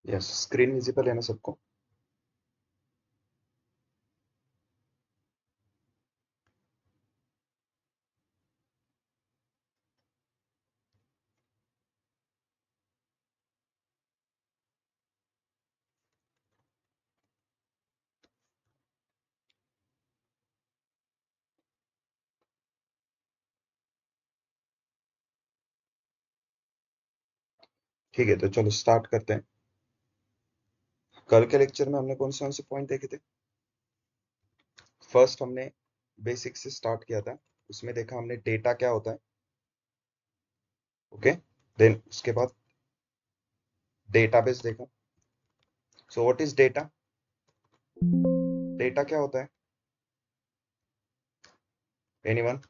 Yes, screen visible है ना सबको? ठीक है, तो चलो स्टार्ट करते हैं। कल के लेक्चर में हमने कौन से पॉइंट देखे थे? फर्स्ट हमने बेसिक से स्टार्ट किया था। उसमें देखा हमने डेटा क्या होता है। ओके, देन उसके बाद डेटाबेस देखा। सो व्हाट इज डेटा? डेटा क्या होता है? एनीवन?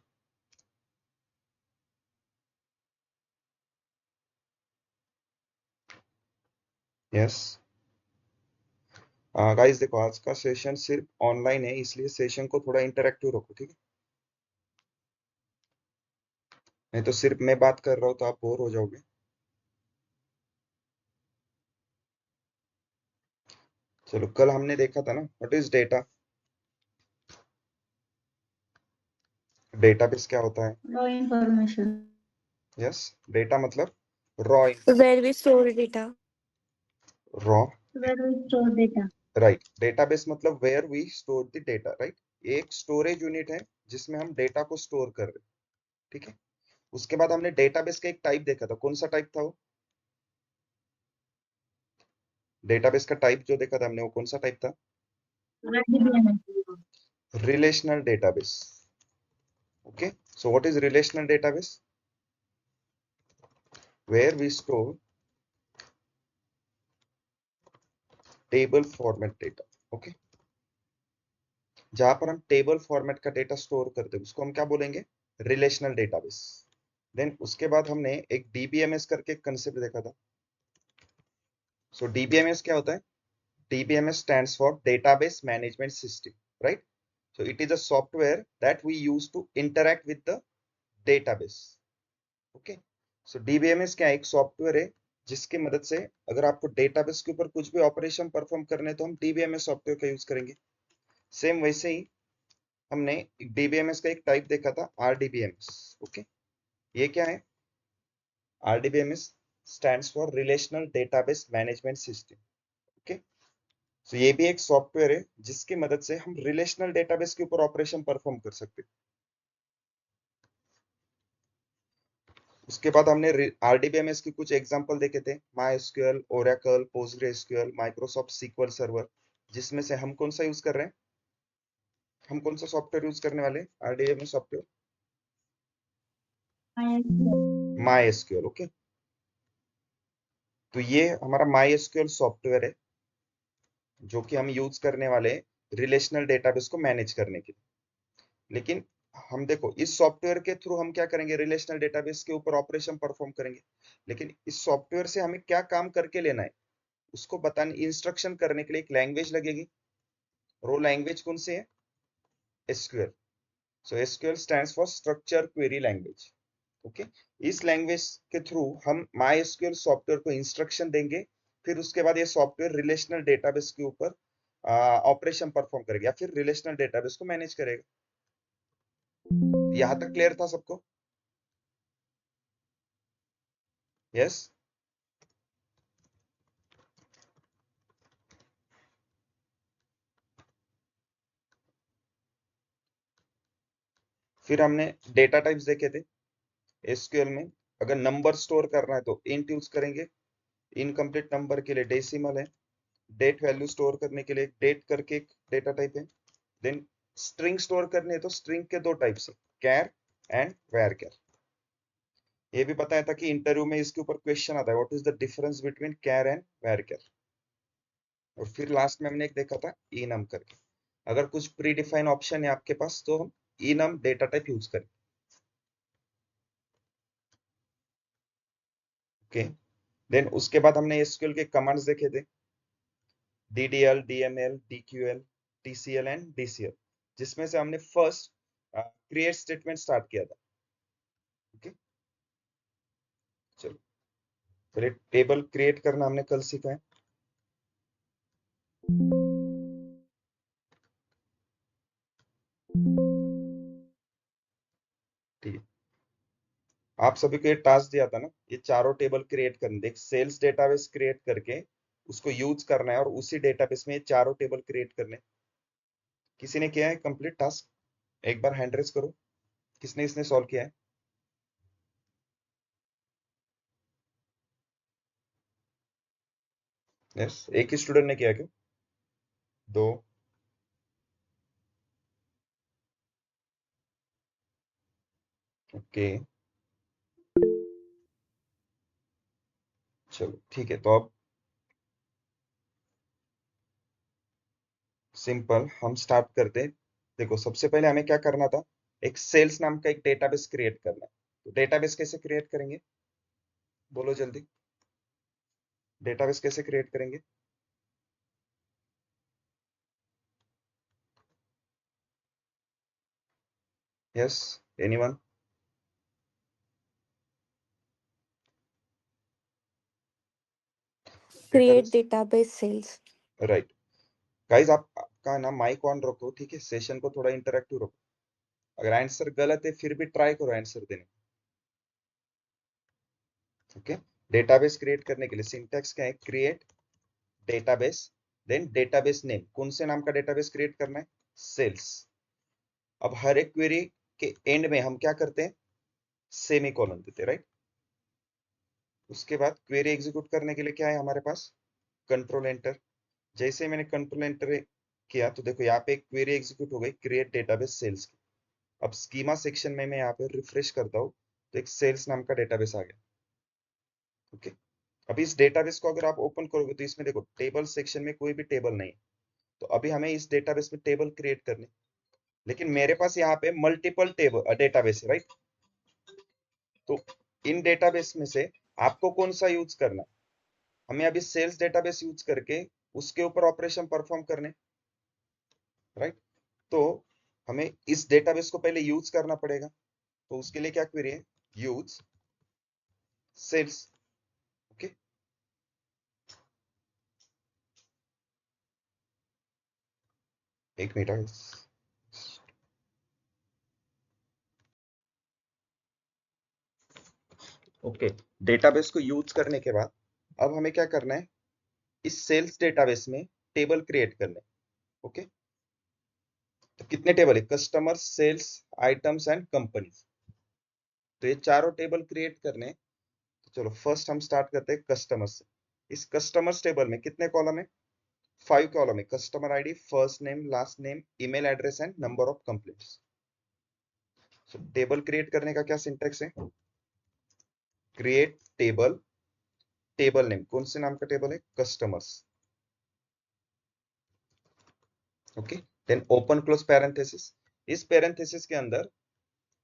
यस। गाइस देखो, आज का सेशन सिर्फ ऑनलाइन है, इसलिए सेशन को थोड़ा इंटरेक्टिव रखो, ठीक है? नहीं तो सिर्फ मैं बात कर रहा हूँ तो आप बोर हो जाओगे। चलो, कल हमने देखा था ना व्हाट इज डेटा। डेटाबेस क्या होता है? raw information यस, डेटा मतलब raw. where we store data. Raw, where we store data. Right. Database मतलब where we store the data, right. एक स्टोरेज यूनिट है जिसमें हम डेटा को स्टोर कर रहे हैं, ठीक है। उसके बाद हमने डेटाबेस का एक टाइप देखा था। कौन सा टाइप था वो? डेटाबेस का टाइप जो देखा था हमने, वो कौन सा टाइप था? RDBMS. Relational database. Okay, so what is relational database? Where we store table format data. Okay, जहां पर हम टेबल फॉर्मेट का डेटा स्टोर करते हैं उसको हम क्या बोलेंगे? Relational database. देन उसके बाद हमने एक डीबीएमएस करके कंसेप्ट देखा था। सो डीबीएमएस क्या होता है? DBMS stands for Database Management System, right? So it is a software that we use to interact with the database. Okay? So DBMS क्या है? एक सॉफ्टवेयर है जिसकी मदद से अगर आपको डेटाबेस के ऊपर कुछ भी ऑपरेशन परफॉर्म करने तो हम DBMS सॉफ्टवेयर का यूज करेंगे। सेम वैसे ही हमने DBMS का एक टाइप देखा था, RDBMS। ओके, ये क्या है? RDBMS stands for Relational Database Management System. Okay, तो ये भी एक सॉफ्टवेयर है जिसकी मदद से हम रिलेशनल डेटाबेस के ऊपर ऑपरेशन परफॉर्म कर सकते हैं। उसके बाद हमने आरडीबीएमएस की कुछ एग्जांपल देखे थे, मायस्क्यूएल, ओरेकल, पोस्टग्रेसक्यूएल, माइक्रोसॉफ्ट सीक्वल सर्वर। जिसमें से हम कौन सा यूज कर रहे हैं? हम कौन सा सॉफ्टवेयर यूज करने वाले? RDBMS software मायस्क्यूएल। ओके, तो ये हमारा मायस्क्यूएल सॉफ्टवेयर है जो कि हम यूज करने वाले रिलेशनल डेटाबेस को मैनेज करने के लिए। लेकिन हम देखो, इस सॉफ्टवेयर के थ्रू हम क्या करेंगे? रिलेशनल डेटाबेस के ऊपर ऑपरेशन परफॉर्म करेंगे। लेकिन इस सॉफ्टवेयर से हमें क्या काम करके लेना है उसको बताने, इंस्ट्रक्शन करने के लिए एक लैंग्वेज लगेगी। और वो लैंग्वेज कौन सी है? SQL. So SQL stands for structure query language. Okay, इस लैंग्वेज के थ्रू हम माई एसक्यूएल सॉफ्टवेयर को इंस्ट्रक्शन देंगे। फिर उसके बाद ये सॉफ्टवेयर रिलेशनल डेटाबेस के ऊपर ऑपरेशन परफॉर्म करेगा या फिर रिलेशनल डेटाबेस को मैनेज करेगा। यहां तक क्लियर था सबको? यस। फिर हमने डेटा टाइप्स देखे थे एसक्यूएल में। अगर नंबर स्टोर करना है तो इंट यूज करेंगे। इनकम्प्लीट नंबर के लिए डेसिमल है। डेट वैल्यू स्टोर करने के लिए डेट करके एक डेटा टाइप है। देन स्ट्रिंग स्टोर करने है तो स्ट्रिंग के दो टाइप्स है, कैर एंड वेर कैर। ये भी बताया था कि इंटरव्यू में इसके ऊपर क्वेश्चन आता है, what is the difference between char and varchar. और फिर लास्ट में हमने एक देखा था इनम करके। अगर कुछ प्री डिफाइन ऑप्शन है आपके पास तो हम इनम डेटा टाइप यूज करें। ओके, देन उसके बाद हमने एसक्यूएल के कमांड्स देखे थे, DDL, DML, DQL, TCL and DCL। जिसमें से हमने फर्स्ट क्रिएट स्टेटमेंट स्टार्ट किया था। ओके, चलो, पहले टेबल क्रिएट करना हमने कल सीखा है। ठीक है, आप सभी को ये टास्क दिया था ना, ये चारों टेबल क्रिएट करने, एक सेल्स डेटाबेस क्रिएट करके उसको यूज करना है और उसी डेटाबेस में ये चारों टेबल क्रिएट करने। किसी ने किया है कंप्लीट टास्क? एक बार हैंड रेज करो, किसने इसने सॉल्व किया है? यस, एक ही स्टूडेंट ने किया क्या? दो? ओके, चलो ठीक है, तो अब सिंपल हम स्टार्ट करते हैं। देखो, सबसे पहले हमें क्या करना था, एक सेल्स नाम का एक डेटाबेस क्रिएट करना है। तो डेटाबेस कैसे क्रिएट करेंगे, बोलो जल्दी, डेटाबेस कैसे क्रिएट करेंगे? Yes, anyone? create database sales. Right guys, आपका ना माइक ऑन रखो, ठीक है, सेशन को थोड़ा इंटरेक्टिव रखो। अगर आंसर गलत है फिर भी ट्राई करो आंसर देने। ओके, डेटाबेस क्रिएट करने के लिए सिंटैक्स क्या है, create database, then database name, कौन से नाम का डेटाबेस क्रिएट करना है, सेल्स। अब हर एक क्वेरी के एंड में हम क्या करते हैं, सेमीकोलन देते हैं, राइट। उसके बाद क्वेरी एग्जीक्यूट करने के लिए क्या है हमारे पास, कंट्रोल एंटर। जैसे मैंने कंट्रोल एंटर किया तो देखो यहाँ पे एक क्वेरी एग्जीक्यूट हो गई, क्रिएट डेटाबेस सेल्स की। अब स्कीमा सेक्शन में मैं यहाँ पे रिफ्रेश करता हूँ तो एक सेल्स नाम का डेटाबेस आ गया। ओके, अब इस डेटाबेस को अगर आप ओपन करोगे तो इसमें देखो टेबल सेक्शन में कोई भी टेबल नहीं है। तो अभी हमें इस डेटाबेस में टेबल क्रिएट करने, लेकिन मेरे पास यहाँ पे मल्टीपल टेबल डेटाबेस है, राइट। तो इन डेटाबेस में से आपको कौन सा यूज करना है, हमें अभी सेल्स डेटाबेस यूज करके उसके ऊपर ऑपरेशन परफॉर्म करने, राइट। तो हमें इस डेटाबेस को पहले यूज करना पड़ेगा। तो उसके लिए क्या क्वेरी है, यूज सेल्स। ओके, एक मिनट। ओके, डेटाबेस को यूज करने के बाद अब हमें क्या करना है, इस सेल्स डेटाबेस में टेबल क्रिएट करने। ओके, तो कितने टेबल है, customer, sales, items and companies. तो ये चारों टेबल क्रिएट करने। तो चलो फर्स्ट हम स्टार्ट करते हैं कस्टमर से। इस कस्टमर्स टेबल में कितने कॉलम है, 5 कॉलम है, customer ID, first name, last name, email address and number of complaints. So table create करने का क्या सिंटैक्स है, क्रिएट टेबल, टेबल नेम, कौन से नाम का टेबल है, customers. Okay, then open close parenthesis. इस पैरेंथेसिस के अंदर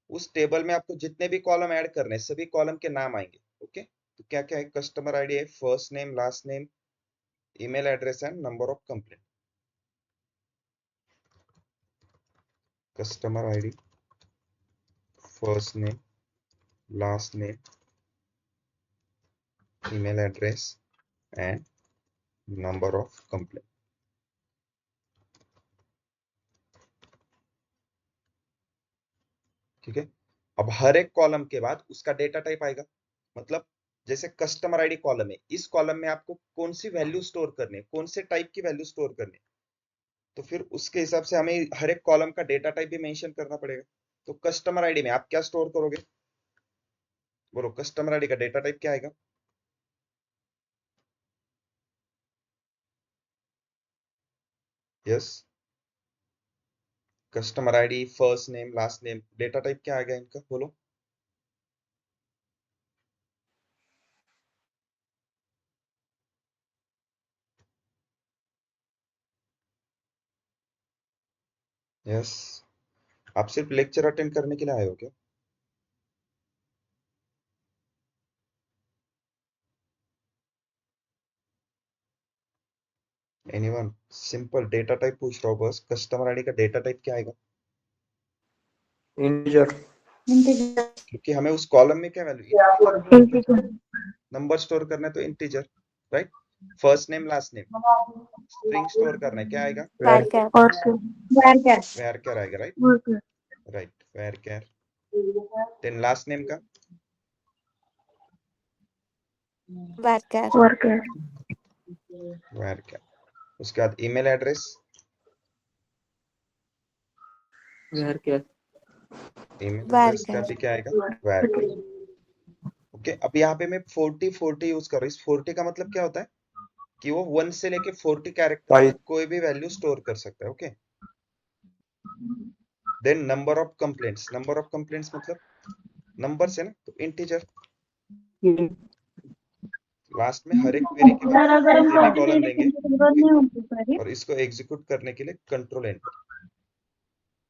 उस टेबल में आपको जितने भी कॉलम ऐड करने हैं सभी कॉलम के नाम आएंगे। ओके, तो क्या क्या है, कस्टमर आईडी है, first name, last name, email address and number of complaint. Customer ID, first name, last name, email address and number of complaint. ठीक है, अब हर एक कॉलम के बाद उसका डेटा टाइप आएगा। मतलब जैसे कस्टमर आईडी कॉलम है, इस कॉलम में आपको कौन सी वैल्यू स्टोर करनी है, कौन से टाइप की वैल्यू स्टोर करनी है, तो फिर उसके हिसाब से हमें हर एक कॉलम का डेटा टाइप भी मेंशन करना पड़ेगा। तो कस्टमर आईडी में आप क्या स्टोर करोगे, बोलो कस्टमर आईडी का डेटा टाइप क्या आएगा? Yes, customer ID, first name, last name, data type क्या आएगा इनका, बोलो। यस, आप सिर्फ लेक्चर अटेंड करने के लिए आए हो क्या? एनीवन? सिंपल डेटा टाइप पूछ रहा हूँ बस, कस्टमर आईडी का डेटा टाइप क्या आएगा? इंटीजर। इंटीजर। क्योंकि हमें उस कॉलम में क्या वैल्यू, इंटीजर। नंबर स्टोर करना है तो integer, right. First name last name string store करना है, क्या आएगा? varchar, varchar आएगा, right? Right, varchar। Then last name का varchar, varchar। उसके बाद email address varchar, email address का varchar, भी क्या आएगा? varchar। ओके, अब यहाँ पे मैं 40 यूज कर रहा हूँ। इस 40 का मतलब क्या होता है कि वो 1 से लेके 40 कैरेक्टर तक कोई भी वैल्यू स्टोर कर सकता है। Okay, then number of complaints मतलब नंबर से ना, तो इंटीजर। लास्ट में हर एक क्वेरी के बाद सर अगर हम सेमीकोलन देंगे नहीं होती सर और इसको एग्जीक्यूट करने के लिए कंट्रोल एंटर।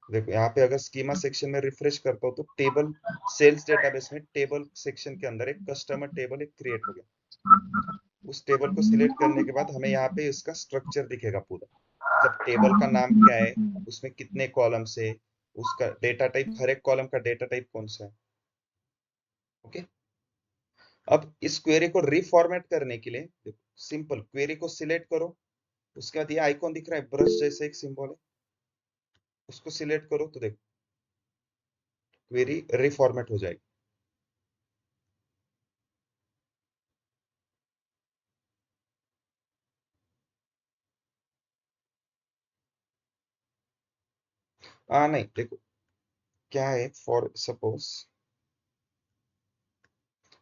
देखो यहाँ पे अगर स्कीमा सेक्शन में रिफ्रेश करता हूँ तो टेबल सेल्स डेटाबेस में टेबल सेक्शन के अंदर एक कस्टमर टेबल एक क्रिएट हो गया। उस टेबल को सिलेक्ट करने के बाद हमें यहाँ पे इसका स्ट्रक्चर दिखेगा पूरा, मतलब टेबल का नाम क्या है, उसमें कितने कॉलम्स है, उसका डेटा टाइप, हर एक कॉलम का डेटा टाइप कौन सा है। ओके, अब इस क्वेरी को रिफॉर्मेट करने के लिए सिंपल क्वेरी को सिलेक्ट करो, उसके बाद ये आइकॉन दिख रहा है ब्रश जैसे एक सिंबल है, उसको सिलेक्ट करो तो देखो क्वेरी रिफॉर्मेट हो जाएगी। नहीं देखो क्या है, फॉर सपोज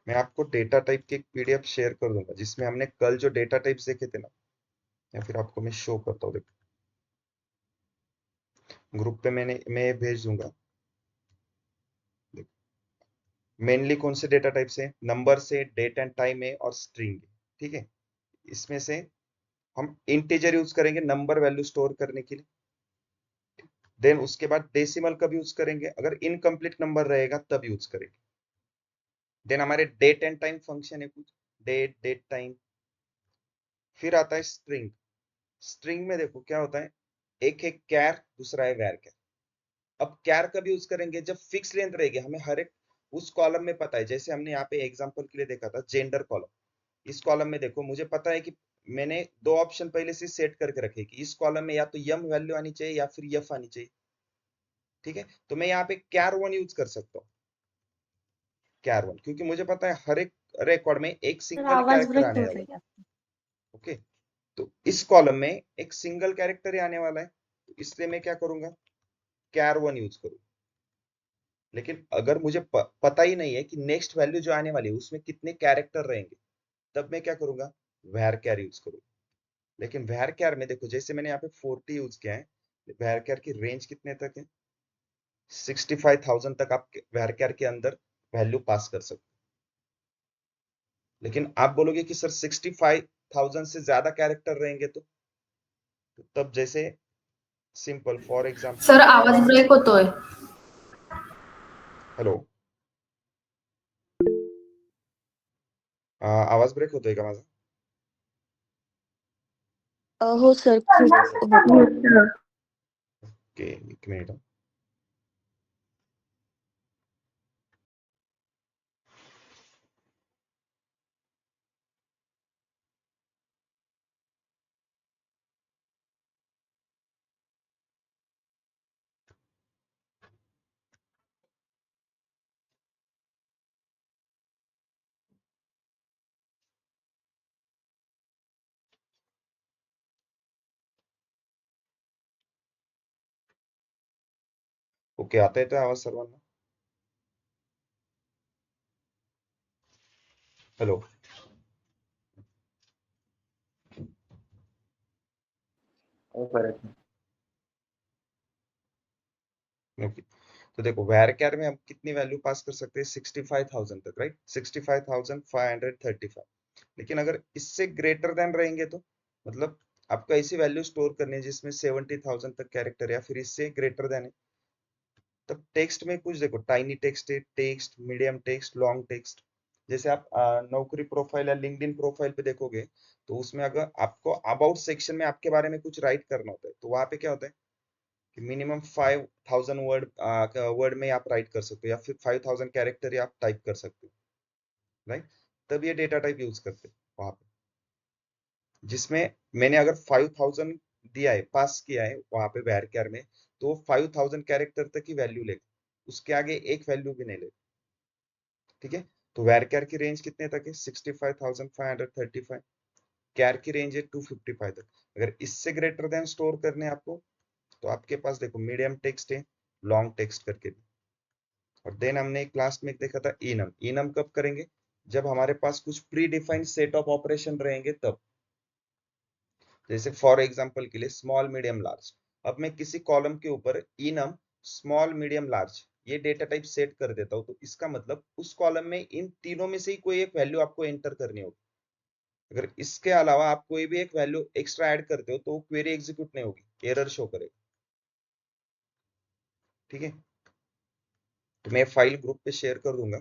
मैं आपको डेटा टाइप की एक पीडीएफ शेयर कर दूंगा जिसमें हमने कल जो डेटा टाइप्स देखे थे ना, या फिर आपको मैं शो करता हूँ, देखो ग्रुप पे मैं भेज दूंगा। मेनली कौन से डेटा टाइप से? नंबर से, डेट एंड टाइम है और स्ट्रिंग है। ठीक है, इसमें से हम इंटीजर यूज करेंगे नंबर वैल्यू स्टोर करने के लिए, देन उसके बाद डेसिमल कब यूज करेंगे, अगर इनकम्प्लीट नंबर रहेगा तब यूज करेंगे। देन हमारे डेट एंड टाइम फंक्शन है कुछ, डेट टाइम। फिर आता है स्ट्रिंग। स्ट्रिंग में देखो क्या होता है, एक है कैर, दूसरा है वैर। अब कैर कब यूज करेंगे, जब फिक्स लेंथ रहेगी, हमें हर एक उस कॉलम में पता है, जैसे हमने यहाँ पे एग्जांपल के लिए देखा था जेंडर कॉलम। इस कॉलम में देखो मुझे पता है कि मैंने दो ऑप्शन पहले से सेट करके रखे कि इस कॉलम में या तो यम वैल्यू आनी चाहिए या फिर यफ आनी चाहिए। ठीक है, तो मैं यहाँ पे कैर वन यूज कर सकता हूँ, कैर वन, क्योंकि मुझे पता है हर एक रिकॉर्ड में एक सर सिंगल आवाज कैरेक्टर ब्रेक आने हो वाला रही है। है ओके, तो इस कॉलम में एक सिंगल कैरेक्टर ही आने वाला है, तो इसलिए मैं क्या करूंगा, कैर वन यूज करूंगा। लेकिन अगर मुझे पता ही नहीं है कि नेक्स्ट वैल्यू जो आने वाली है उसमें कितने कैरेक्टर रहेंगे, तब मैं क्या करूंगा, varchar यूज करूंगा। लेकिन varchar में देखो जैसे मैंने यहाँ पे 40 यूज किया है, varchar की रेंज कितने तक है, 65,000 तक आप varchar के अंदर वैल्यू पास कर सकते। लेकिन आप बोलोगे कि सर 65,000 से ज्यादा कैरेक्टर रहेंगे तो तब जैसे सिंपल फॉर एग्जांपल, सर आवाज ब्रेक होतोय. हेलो, आवाज ब्रेक होतोय का माझा? हो सर खूप होतो. ओके, एक मिनिट। ओके, आता येतोय आवाज सर्वांना? हेलो, ओके, तो देखो varchar में हम कितनी वैल्यू पास कर सकते हैं, 65,000 तक, राइट? 65,535। लेकिन अगर इससे ग्रेटर देन रहेंगे तो मतलब आपको ऐसी वैल्यू स्टोर करनी है जिसमें 70,000 तक कैरेक्टर या फिर इससे ग्रेटर देन है। तब टेक्स्ट में कुछ देखो, टाइनी टेक्स्ट है, text, medium text, long text. जैसे आप नौकरी प्रोफाइल या लिंक्डइन प्रोफाइल पे देखोगे तो उसमें अगर आपको अबाउट सेक्शन में आपके बारे में कुछ राइट करना होता है तो वहां पे क्या होता है कि मिनिमम 5,000 वर्ड में आप राइट कर सकते हो या फिर 5,000 कैरेक्टर ही आप टाइप कर सकते हो, राइट? तब ये डेटा टाइप यूज करते हैं वहां पे। जिसमें मैंने अगर 5000 दिया है, पास किया है वहां पे varchar में, तो 5000 कैरेक्टर तक की वैल्यू लेगा, उसके आगे एक वैल्यू भी नहीं लेगा। ठीक है, तो varchar की रेंज कितने तक है? 65,535। कैर की रेंज है 255 तक। अगर इससे ग्रेटर देन स्टोर करने आपको, तो आपके पास देखो मीडियम टेक्स्ट है, लॉन्ग टेक्स्ट करके भी। और देन हमने क्लास में देखा था इनम। इनम कब करेंगे? जब हमारे पास कुछ pre defined set of operation रहेंगे तब। जैसे फॉर एग्जांपल के लिए स्मॉल मीडियम लार्ज, अब मैं किसी कॉलम के ऊपर इनम स्मॉल मीडियम लार्ज ये डेटा टाइप सेट कर देता हूं, तो इसका मतलब उस कॉलम में इन तीनों में से ही कोई एक वैल्यू आपको एंटर करनी होगी। अगर इसके अलावा आप कोई भी एक वैल्यू एक्स्ट्रा ऐड करते हो तो क्वेरी एग्जीक्यूट नहीं होगी, एरर शो करेगा। ठीक है, तो मैं फाइल ग्रुप पे शेयर कर दूंगा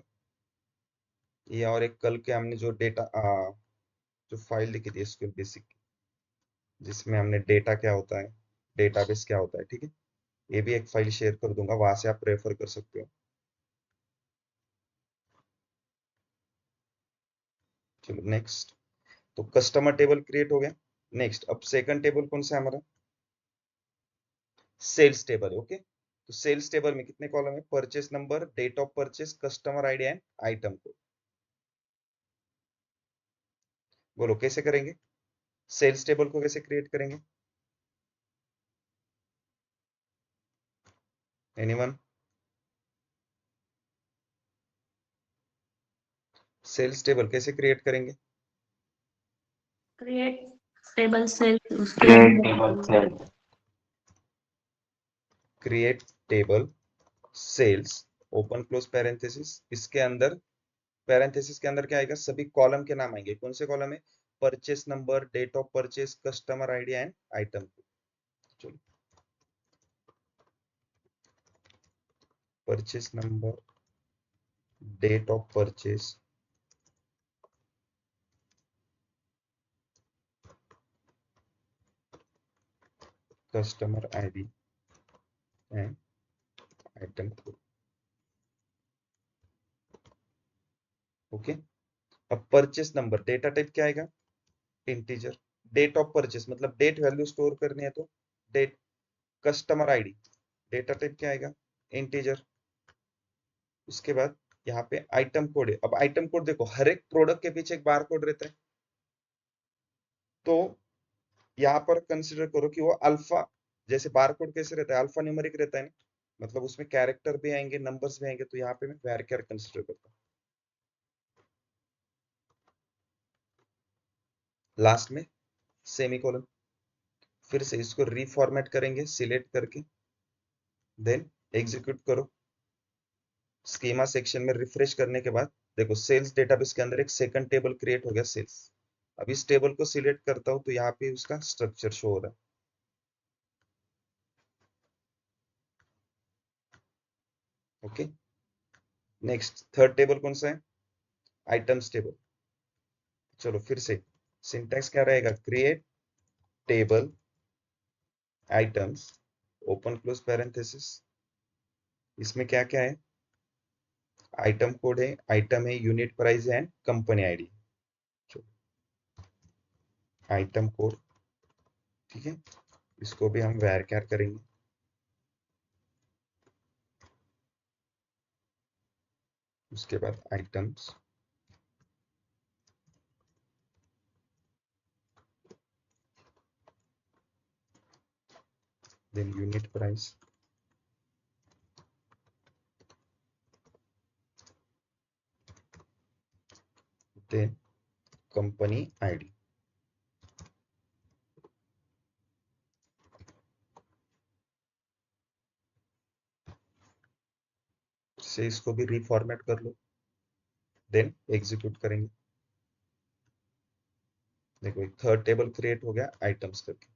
ये, और एक कल के हमने जो डेटा जो फाइल लिखी थी एसक्यूएल बेसिक, जिसमें हमने डेटा क्या होता है, डेटाबेस क्या होता है। ठीक है, ये भी एक फाइल शेयर कर दूंगा, वहां से आप रेफर कर सकते हो। चलो नेक्स्ट, तो कस्टमर टेबल क्रिएट हो गया। नेक्स्ट, अब सेकंड टेबल कौन सा है हमारा? Sales table. ओके, तो सेल्स टेबल में कितने कॉलम है? Purchase number, date of purchase, customer ID and item code. बोलो कैसे करेंगे? सेल्स टेबल को कैसे क्रिएट करेंगे? एनीवन? सेल्स टेबल कैसे क्रिएट करेंगे? क्रिएट टेबल सेल उसके अंदर create table sales open close parenthesis, इसके अंदर पैरेंथेसिस के अंदर क्या आएगा? सभी कॉलम के नाम आएंगे। कौन से कॉलम है? Purchase number, date of purchase, customer ID and item code. चलो, purchase number, date of purchase, customer ID and item code. Okay, अब परचेस नंबर डेटा टाइप क्या आएगा? इंटीजर। डेट ऑफ परचेस मतलब डेट वैल्यू स्टोर करनी है तो date. Customer ID data type क्या आएगा? इंटीजर। उसके बाद यहाँ पे आइटम कोड है। अब आइटम कोड देखो, हर एक प्रोडक्ट के पीछे एक बार कोड रहता है, तो यहाँ पर कंसिडर करो कि वो अल्फा, जैसे बार कोड कैसे रहता है? अल्फा न्यूमेरिक रहता है ना, मतलब उसमें कैरेक्टर भी आएंगे, नंबर्स भी आएंगे, तो यहाँ पे मैं varchar कंसिडर करता हूँ। लास्ट में सेमीकोलन। फिर से इसको रीफॉर्मेट करेंगे सिलेक्ट करके, देन एग्जीक्यूट करो। स्कीमा सेक्शन में रिफ्रेश करने के बाद देखो सेल्स डेटाबेस के अंदर एक सेकंड टेबल क्रिएट हो गया, सेल्स। अब इस टेबल को सिलेक्ट करता हूं तो यहाँ पे उसका स्ट्रक्चर शो हो रहा है। ओके, नेक्स्ट थर्ड टेबल कौन सा है? Items table. चलो फिर से सिंटैक्स क्या रहेगा? Create table items open close parenthesis, इसमें क्या क्या है? आइटम कोड है, आइटम है, यूनिट प्राइस है and company ID. Item code, ठीक है, इसको भी हम varchar करेंगे। उसके बाद items, then unit price, then company ID. से इसको भी रीफॉर्मेट कर लो, देन एग्जीक्यूट करेंगे। देखो एक थर्ड टेबल क्रिएट हो गया आइटम्स करके।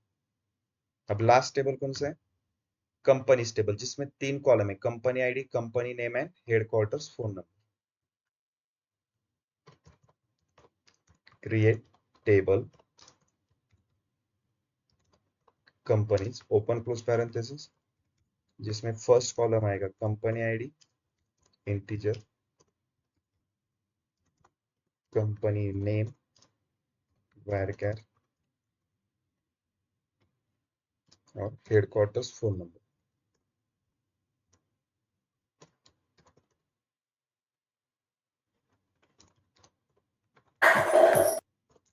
अब लास्ट टेबल कौन सा है? कंपनी टेबल, जिसमें 3 कॉलम है, company ID, company name and headquarters phone number. Create table companies open close parenthesis, जिसमें फर्स्ट कॉलम आएगा company ID, integer, company name varchar, और हेडक्वार्टर्स फोन नंबर।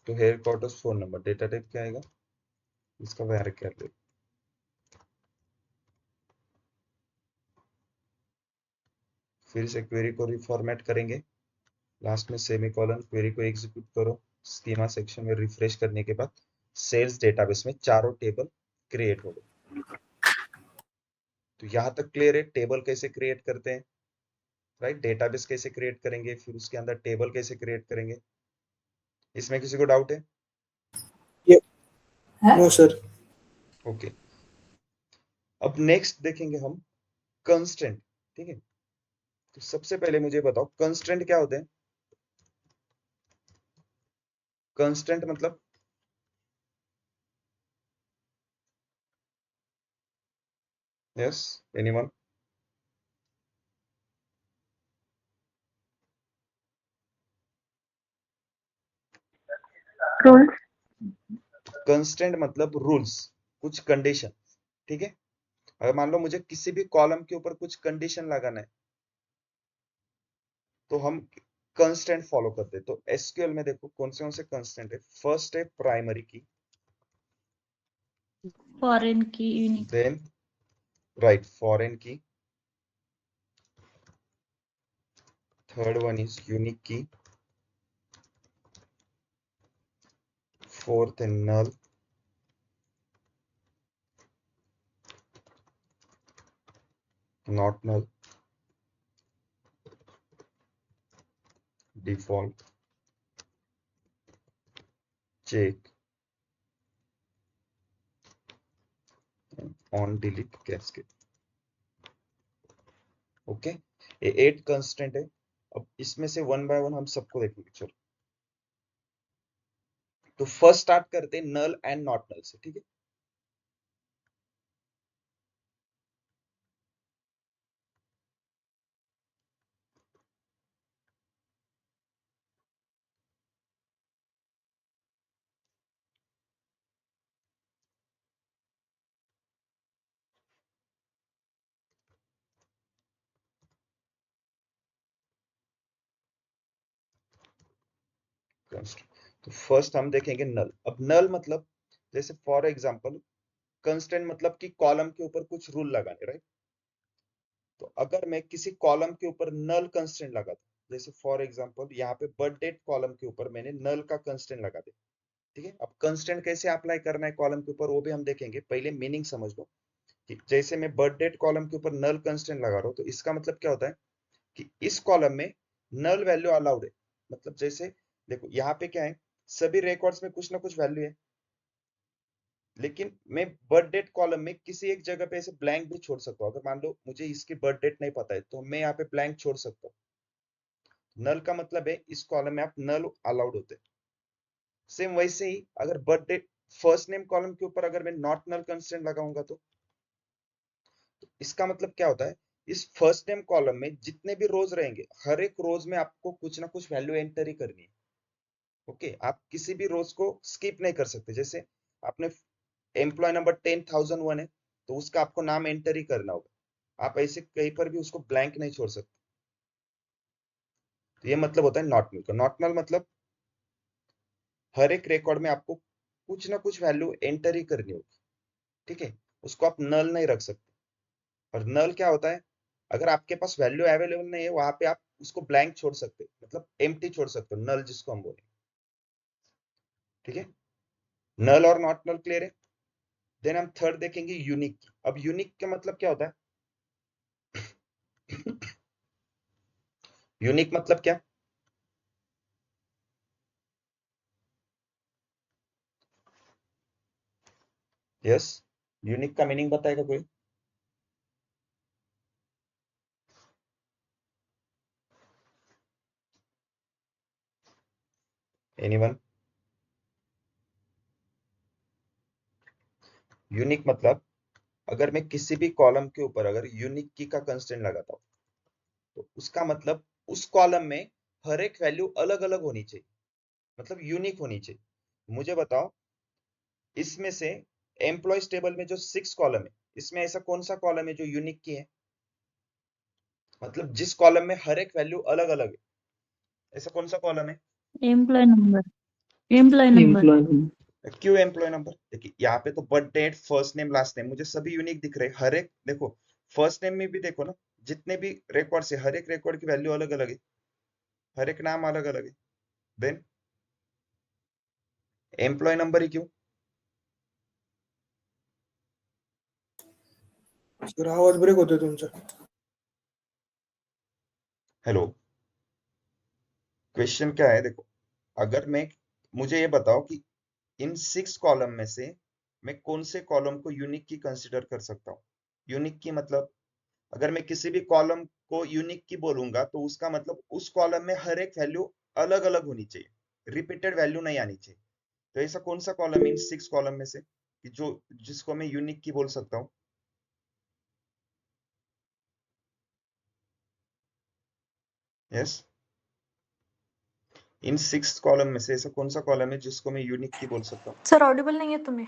तो headquarters phone number, data type क्या आएगा, इसका varchar ले। फिर से क्वेरी को रिफॉर्मेट करेंगे, लास्ट में सेमीकोलन, क्वेरी को एग्जीक्यूट करो, स्कीमा सेक्शन में रिफ्रेश करने के बाद सेल्स डेटाबेस में चारों टेबल क्रिएट हो गए। तो यहां तक क्लियर है, टेबल कैसे क्रिएट करते हैं, राइट, डेटाबेस कैसे क्रिएट करेंगे, फिर उसके अंदर टेबल कैसे क्रिएट करेंगे, इसमें किसी को डाउट है? No sir. ओके, अब नेक्स्ट देखेंगे हम कंस्ट्रेंट। ठीक है, तो सबसे पहले मुझे बताओ कंस्ट्रेंट क्या होते हैं। कंस्ट्रेंट मतलब यस, एनीवन? रूल्स। कंस्ट्रेंट मतलब रूल्स, कुछ कंडीशन। ठीक है, अगर मान लो मुझे किसी भी कॉलम के ऊपर कुछ कंडीशन लगाना है तो हम कंस्ट्रेंट फॉलो करते हैं। तो एसक्यूएल में देखो कौन से कंस्ट्रेंट है। फर्स्ट है primary key, foreign key, unique. Then right foreign key, third one is unique key, fourth है null, not null, default, check, on delete, cascade. Okay, ये 8 कंस्ट्रेंट है। अब इसमें से वन बाय वन हम सबको देखेंगे। चलो, तो फर्स्ट स्टार्ट करते हैं नल एंड नॉट नल से। ठीक है, तो फर्स्ट हम देखेंगे नल। अब नल मतलब जैसे फॉर एग्जांपल कंस्ट्रेंट मतलब कि कॉलम के ऊपर कुछ रूल लगाने, राइट। तो अगर मैं किसी कॉलम के ऊपर नल कंस्ट्रेंट लगाता, जैसे फॉर एग्जांपल यहाँ पे बर्थ डेट कॉलम के ऊपर मैंने नल का कंस्ट्रेंट लगा दिया। ठीक है, अब कंस्ट्रेंट कैसे अप्लाई करना है कॉलम के ऊपर वो भी हम देखेंगे, पहले मीनिंग समझ लो। कि जैसे मैं बर्थ डेट कॉलम के ऊपर नल कंस्ट्रेंट लगा रहा हूँ तो इसका मतलब क्या होता है कि इस कॉलम में नल वैल्यू अलाउड है। मतलब जैसे देखो यहाँ पे क्या है, सभी रिकॉर्ड्स में कुछ ना कुछ वैल्यू है, लेकिन मैं बर्थ डेट कॉलम में किसी एक जगह पे ऐसे ब्लैंक भी छोड़ सकता हूँ। अगर मान लो मुझे इसकी बर्थ डेट नहीं पता है तो मैं यहाँ पे ब्लैंक छोड़ सकता हूँ। नल का मतलब है इस कॉलम में आप नल अलाउड होते हैं। सेम वैसे ही अगर birth date first name column के ऊपर अगर मैं नॉट नल कंस्ट्रेंट लगाऊंगा तो इसका मतलब क्या होता है, इस फर्स्ट नेम कॉलम में जितने भी रोज रहेंगे हर एक रोज में आपको कुछ ना कुछ वैल्यू एंटर ही करनी है। ओके, आप किसी भी रोज को स्किप नहीं कर सकते। जैसे आपने एम्प्लॉय नंबर 10,001 है तो उसका आपको नाम एंटर ही करना होगा, आप ऐसे कहीं पर भी उसको ब्लैंक नहीं छोड़ सकते। तो ये मतलब होता है नॉट नल का। नॉट नल मतलब हर एक रिकॉर्ड में आपको कुछ ना कुछ वैल्यू एंटर ही करनी होगी। ठीक है, उसको आप नल नहीं रख सकते। और नल क्या होता है, अगर आपके पास वैल्यू अवेलेबल नहीं है वहां पे आप उसको ब्लैंक छोड़ सकते हो, मतलब एम्प्टी छोड़ सकते हो, नल जिसको हम बोले। ठीक है, नल और नॉट नल क्लियर है। देन हम थर्ड देखेंगे यूनिक। अब यूनिक का मतलब क्या होता है, यूनिक मतलब क्या, यस, यूनिक का मीनिंग बताएगा कोई? एनीवन? यूनिक मतलब अगर मैं किसी भी कॉलम के ऊपर अगर यूनिक की का कंस्टेंट लगाता हूं तो उसका मतलब उस कॉलम में हर एक वैल्यू अलग अलग होनी चाहिए, मतलब यूनिक होनी चाहिए। मुझे बताओ इसमें से एम्प्लॉयज टेबल में जो 6 कॉलम है, इसमें ऐसा कौन सा कॉलम है जो यूनिक की है, मतलब जिस कॉलम में हर एक वैल्यू अलग अलग है, ऐसा कौन सा कॉलम है? Employee number, employee number, employee number. क्यों एम्प्लॉय नंबर? देखिए यहाँ पे तो birth date, first name, last name मुझे सभी यूनिक दिख रहे हैं। हर एक देखो, फर्स्ट नेम में भी देखो ना, जितने भी रिकॉर्ड है हर एक रिकॉर्ड की वैल्यू अलग अलग है, हर एक नाम अलग अलग है। देन एम्प्लॉय नंबर ही क्यों? सर आवाज ब्रेक होतोय तुमचा. हेलो, क्वेश्चन क्या है? देखो, अगर मैं, मुझे ये बताओ कि इन 6 कॉलम में से मैं कौन से कॉलम को यूनिक की कंसीडर कर सकता हूँ? यूनिक की मतलब, अगर मैं किसी भी कॉलम को यूनिक की बोलूंगा तो उसका मतलब उस कॉलम में हर एक वैल्यू अलग अलग होनी चाहिए, रिपीटेड वैल्यू नहीं आनी चाहिए। तो ऐसा कौन सा कॉलम है इन 6 कॉलम में से कि जो जिसको मैं यूनिक की बोल सकता हूँ? यस, इन 6 कॉलम में से ऐसा कौन सा कॉलम है जिसको मैं यूनिक की बोल सकता हूँ? सर ऑडिबल नहीं है तुम्हें?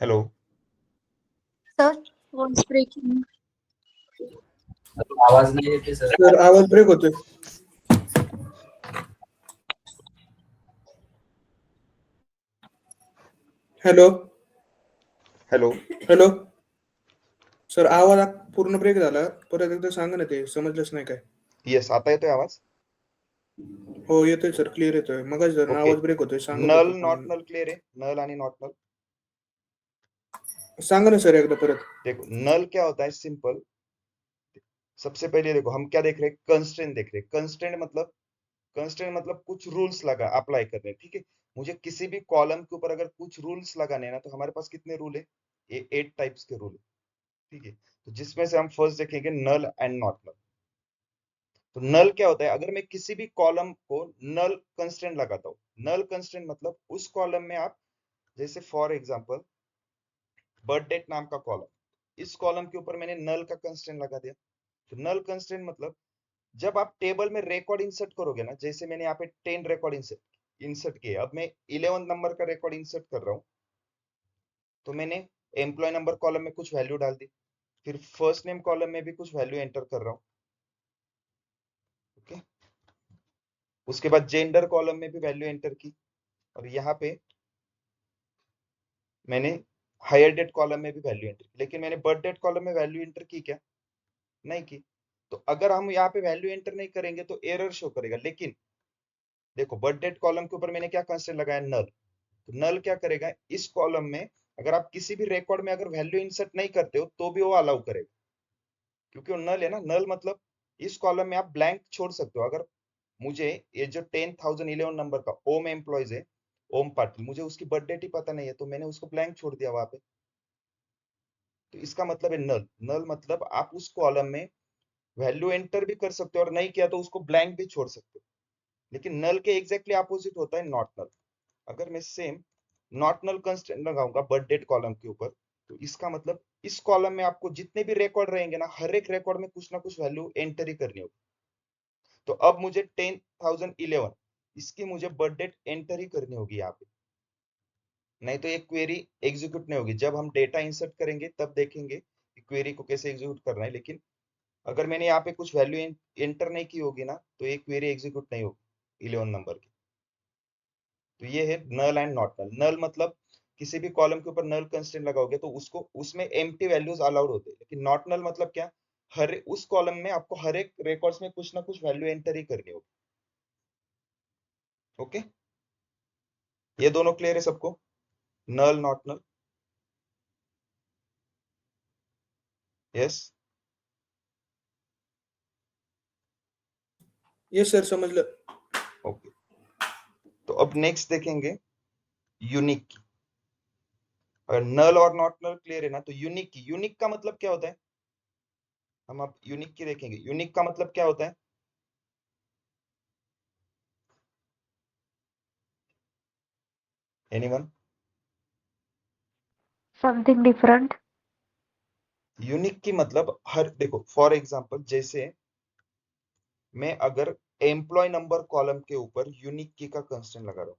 Hello, sir voice breaking. आवाज नहीं येते सर. सर आवाज ब्रेक होतोय. हॅलो हेलो, हॅलो सर आवाज पूर्ण ब्रेक झाला. परत एकदा सांगा ना, ते समजलंच नाही काय. यस, आता येतोय आवाज? हो येतोय सर, क्लिअर येतोय. मगाच जर ओके, आवाज ब्रेक होतोय सांगत नल होतो नॉट पण. नल क्लियर है? नल आणि नॉट नल सांगा ना सर एकदा परत. देखो, नल क्या होता है? सिंपल, सबसे पहले देखो हम क्या देख रहे हैं, कंस्ट्रेंट देख रहे हैं। कंस्ट्रेंट मतलब कुछ रूल्स लगा अप्लाई करने, ठीक है। मुझे किसी भी कॉलम के ऊपर अगर कुछ रूल्स लगाने हैं ना, तो हमारे पास कितने रूल है? ये 8 टाइप्स के रूल है, ठीक है। तो जिसमें से हम फर्स्ट देखेंगे नल एंड नॉट नल। तो नल क्या होता है? अगर मैं किसी भी कॉलम को नल कंस्ट्रेंट लगाता हूँ, नल कंस्ट्रेंट मतलब उस कॉलम में आप, जैसे फॉर एग्जांपल बर्थ डेट नाम का कॉलम, इस कॉलम के ऊपर मैंने नल का कंस्ट्रेंट लगा दिया। तो नल कंस्ट्रेंट मतलब जब आप टेबल में रिकॉर्ड इंसर्ट करोगे ना, जैसे मैंने यहाँ पे 10 रिकॉर्ड इंसर्ट किए, अब मैं 11 नंबर का रिकॉर्ड इंसर्ट कर रहा हूँ, तो मैंने एम्प्लॉय नंबर कॉलम में कुछ वैल्यू डाल दी, फिर फर्स्ट नेम कॉलम में भी कुछ वैल्यू एंटर कर रहा हूँ, ओके। उसके बाद जेंडर कॉलम में भी वैल्यू एंटर की, और यहाँ पे मैंने हायर डेट कॉलम में भी वैल्यू एंटर की, लेकिन मैंने बर्थ डेट कॉलम में वैल्यू एंटर की क्या? नहीं की। तो अगर हम यहाँ पे वैल्यू एंटर नहीं करेंगे तो एरर शो करेगा। लेकिन देखो, बर्थ डेट कॉलम के ऊपर मैंने क्या कंस्ट्रेंट लगाया? नल। तो नल क्या करेगा? इस कॉलम में अगर आप किसी भी रिकॉर्ड में अगर वैल्यू इंसर्ट नहीं करते हो तो भी वो अलाउ करेगा, क्योंकि वो नल है ना। नल मतलब इस कॉलम में आप ब्लैंक छोड़ सकते हो। अगर मुझे ये जो 10,011 नंबर का ओम एम्प्लॉयज है, ओम पाटिल, मुझे उसकी बर्थ डेट ही पता नहीं है, तो मैंने उसको ब्लैंक छोड़ दिया वहां पे। तो इसका मतलब है नल। नल मतलब आप उस कॉलम में वैल्यू एंटर भी कर सकते हो, और नहीं किया तो उसको ब्लैंक भी छोड़ सकते हो। लेकिन नल के एग्जैक्टली अपोजिट होता है नॉट नल। अगर मैं सेम नॉट नल कंस्ट्रेंट लगाऊंगा बर्थ डेट कॉलम के ऊपर, तो इसका मतलब इस कॉलम में आपको जितने भी रिकॉर्ड रहेंगे ना, हर एक रिकॉर्ड में कुछ ना कुछ वैल्यू एंटर ही करनी होगी। तो अब मुझे 10,011 इसकी मुझे बर्थ डेट एंटर ही करनी होगी यहाँ पे, नहीं तो ये क्वेरी एग्जीक्यूट नहीं होगी। जब हम डेटा इंसर्ट करेंगे तब देखेंगे कि क्वेरी को कैसे एग्जीक्यूट करना है। लेकिन अगर मैंने यहाँ पे कुछ वैल्यू एंटर नहीं की होगी ना, तो ये क्वेरी एग्जीक्यूट नहीं होगी 11 नंबर की। तो ये है नल एंड नॉट नल। नल मतलब किसी भी कॉलम के ऊपर नल कंस्ट्रेंट लगाओगे तो उसको, उसमें एम्प्टी वैल्यूज अलाउड होते हैं। लेकिन नॉट नल मतलब क्या? हर उस कॉलम में आपको हर एक रिकॉर्ड्स में कुछ ना कुछ वैल्यू एंटर ही करनी होगी, ओके। ये दोनों क्लियर है सबको? Null not null, yes. Yes sir समजलं. ओके, तो अब नेक्स्ट देखेंगे यूनिक की। अगर नल और नॉट नल क्लियर है ना, तो यूनिक की, यूनिक का मतलब क्या होता है? हम अब यूनिक की देखेंगे। यूनिक का मतलब क्या होता है? एनीवन? Something different. यूनिक की मतलब हर, देखो फॉर एग्जांपल, जैसे मैं अगर एम्प्लॉय नंबर कॉलम के ऊपर यूनिक की का कंस्ट्रेंट लगा रहा हूं,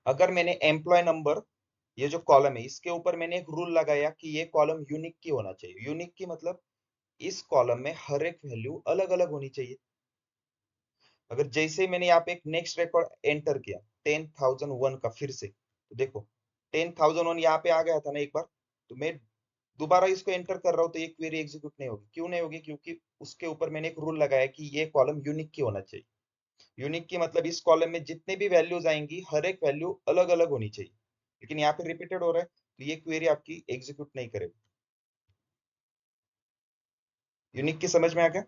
अगर मैंने एम्प्लॉय नंबर, ये जो कॉलम है इसके ऊपर मैंने एक रूल लगाया कि ये कॉलम यूनिक की होना चाहिए। यूनिक की मतलब इस कॉलम में हर एक वैल्यू अलग अलग होनी चाहिए। अगर जैसे मैंने यहाँ पे एक नेक्स्ट रिकॉर्ड एंटर किया 10,001 का, फिर से तो देखो 10,001 यहाँ पे आ गया था ना एक बार, तो मैं दोबारा इसको एंटर कर रहा हूँ तो ये क्वेरी एग्जीक्यूट नहीं होगी। क्यों नहीं होगी? क्योंकि उसके ऊपर मैंने एक रूल लगाया कि ये कॉलम यूनिक की होना चाहिए। यूनिक की मतलब इस कॉलम में जितने भी वैल्यूज आएंगी हर एक वैल्यू अलग अलग होनी चाहिए। लेकिन यहाँ पे रिपीटेड हो रहा है तो ये क्वेरी आपकी एग्जीक्यूट नहीं करेगी। यूनिक की समझ में आ गया?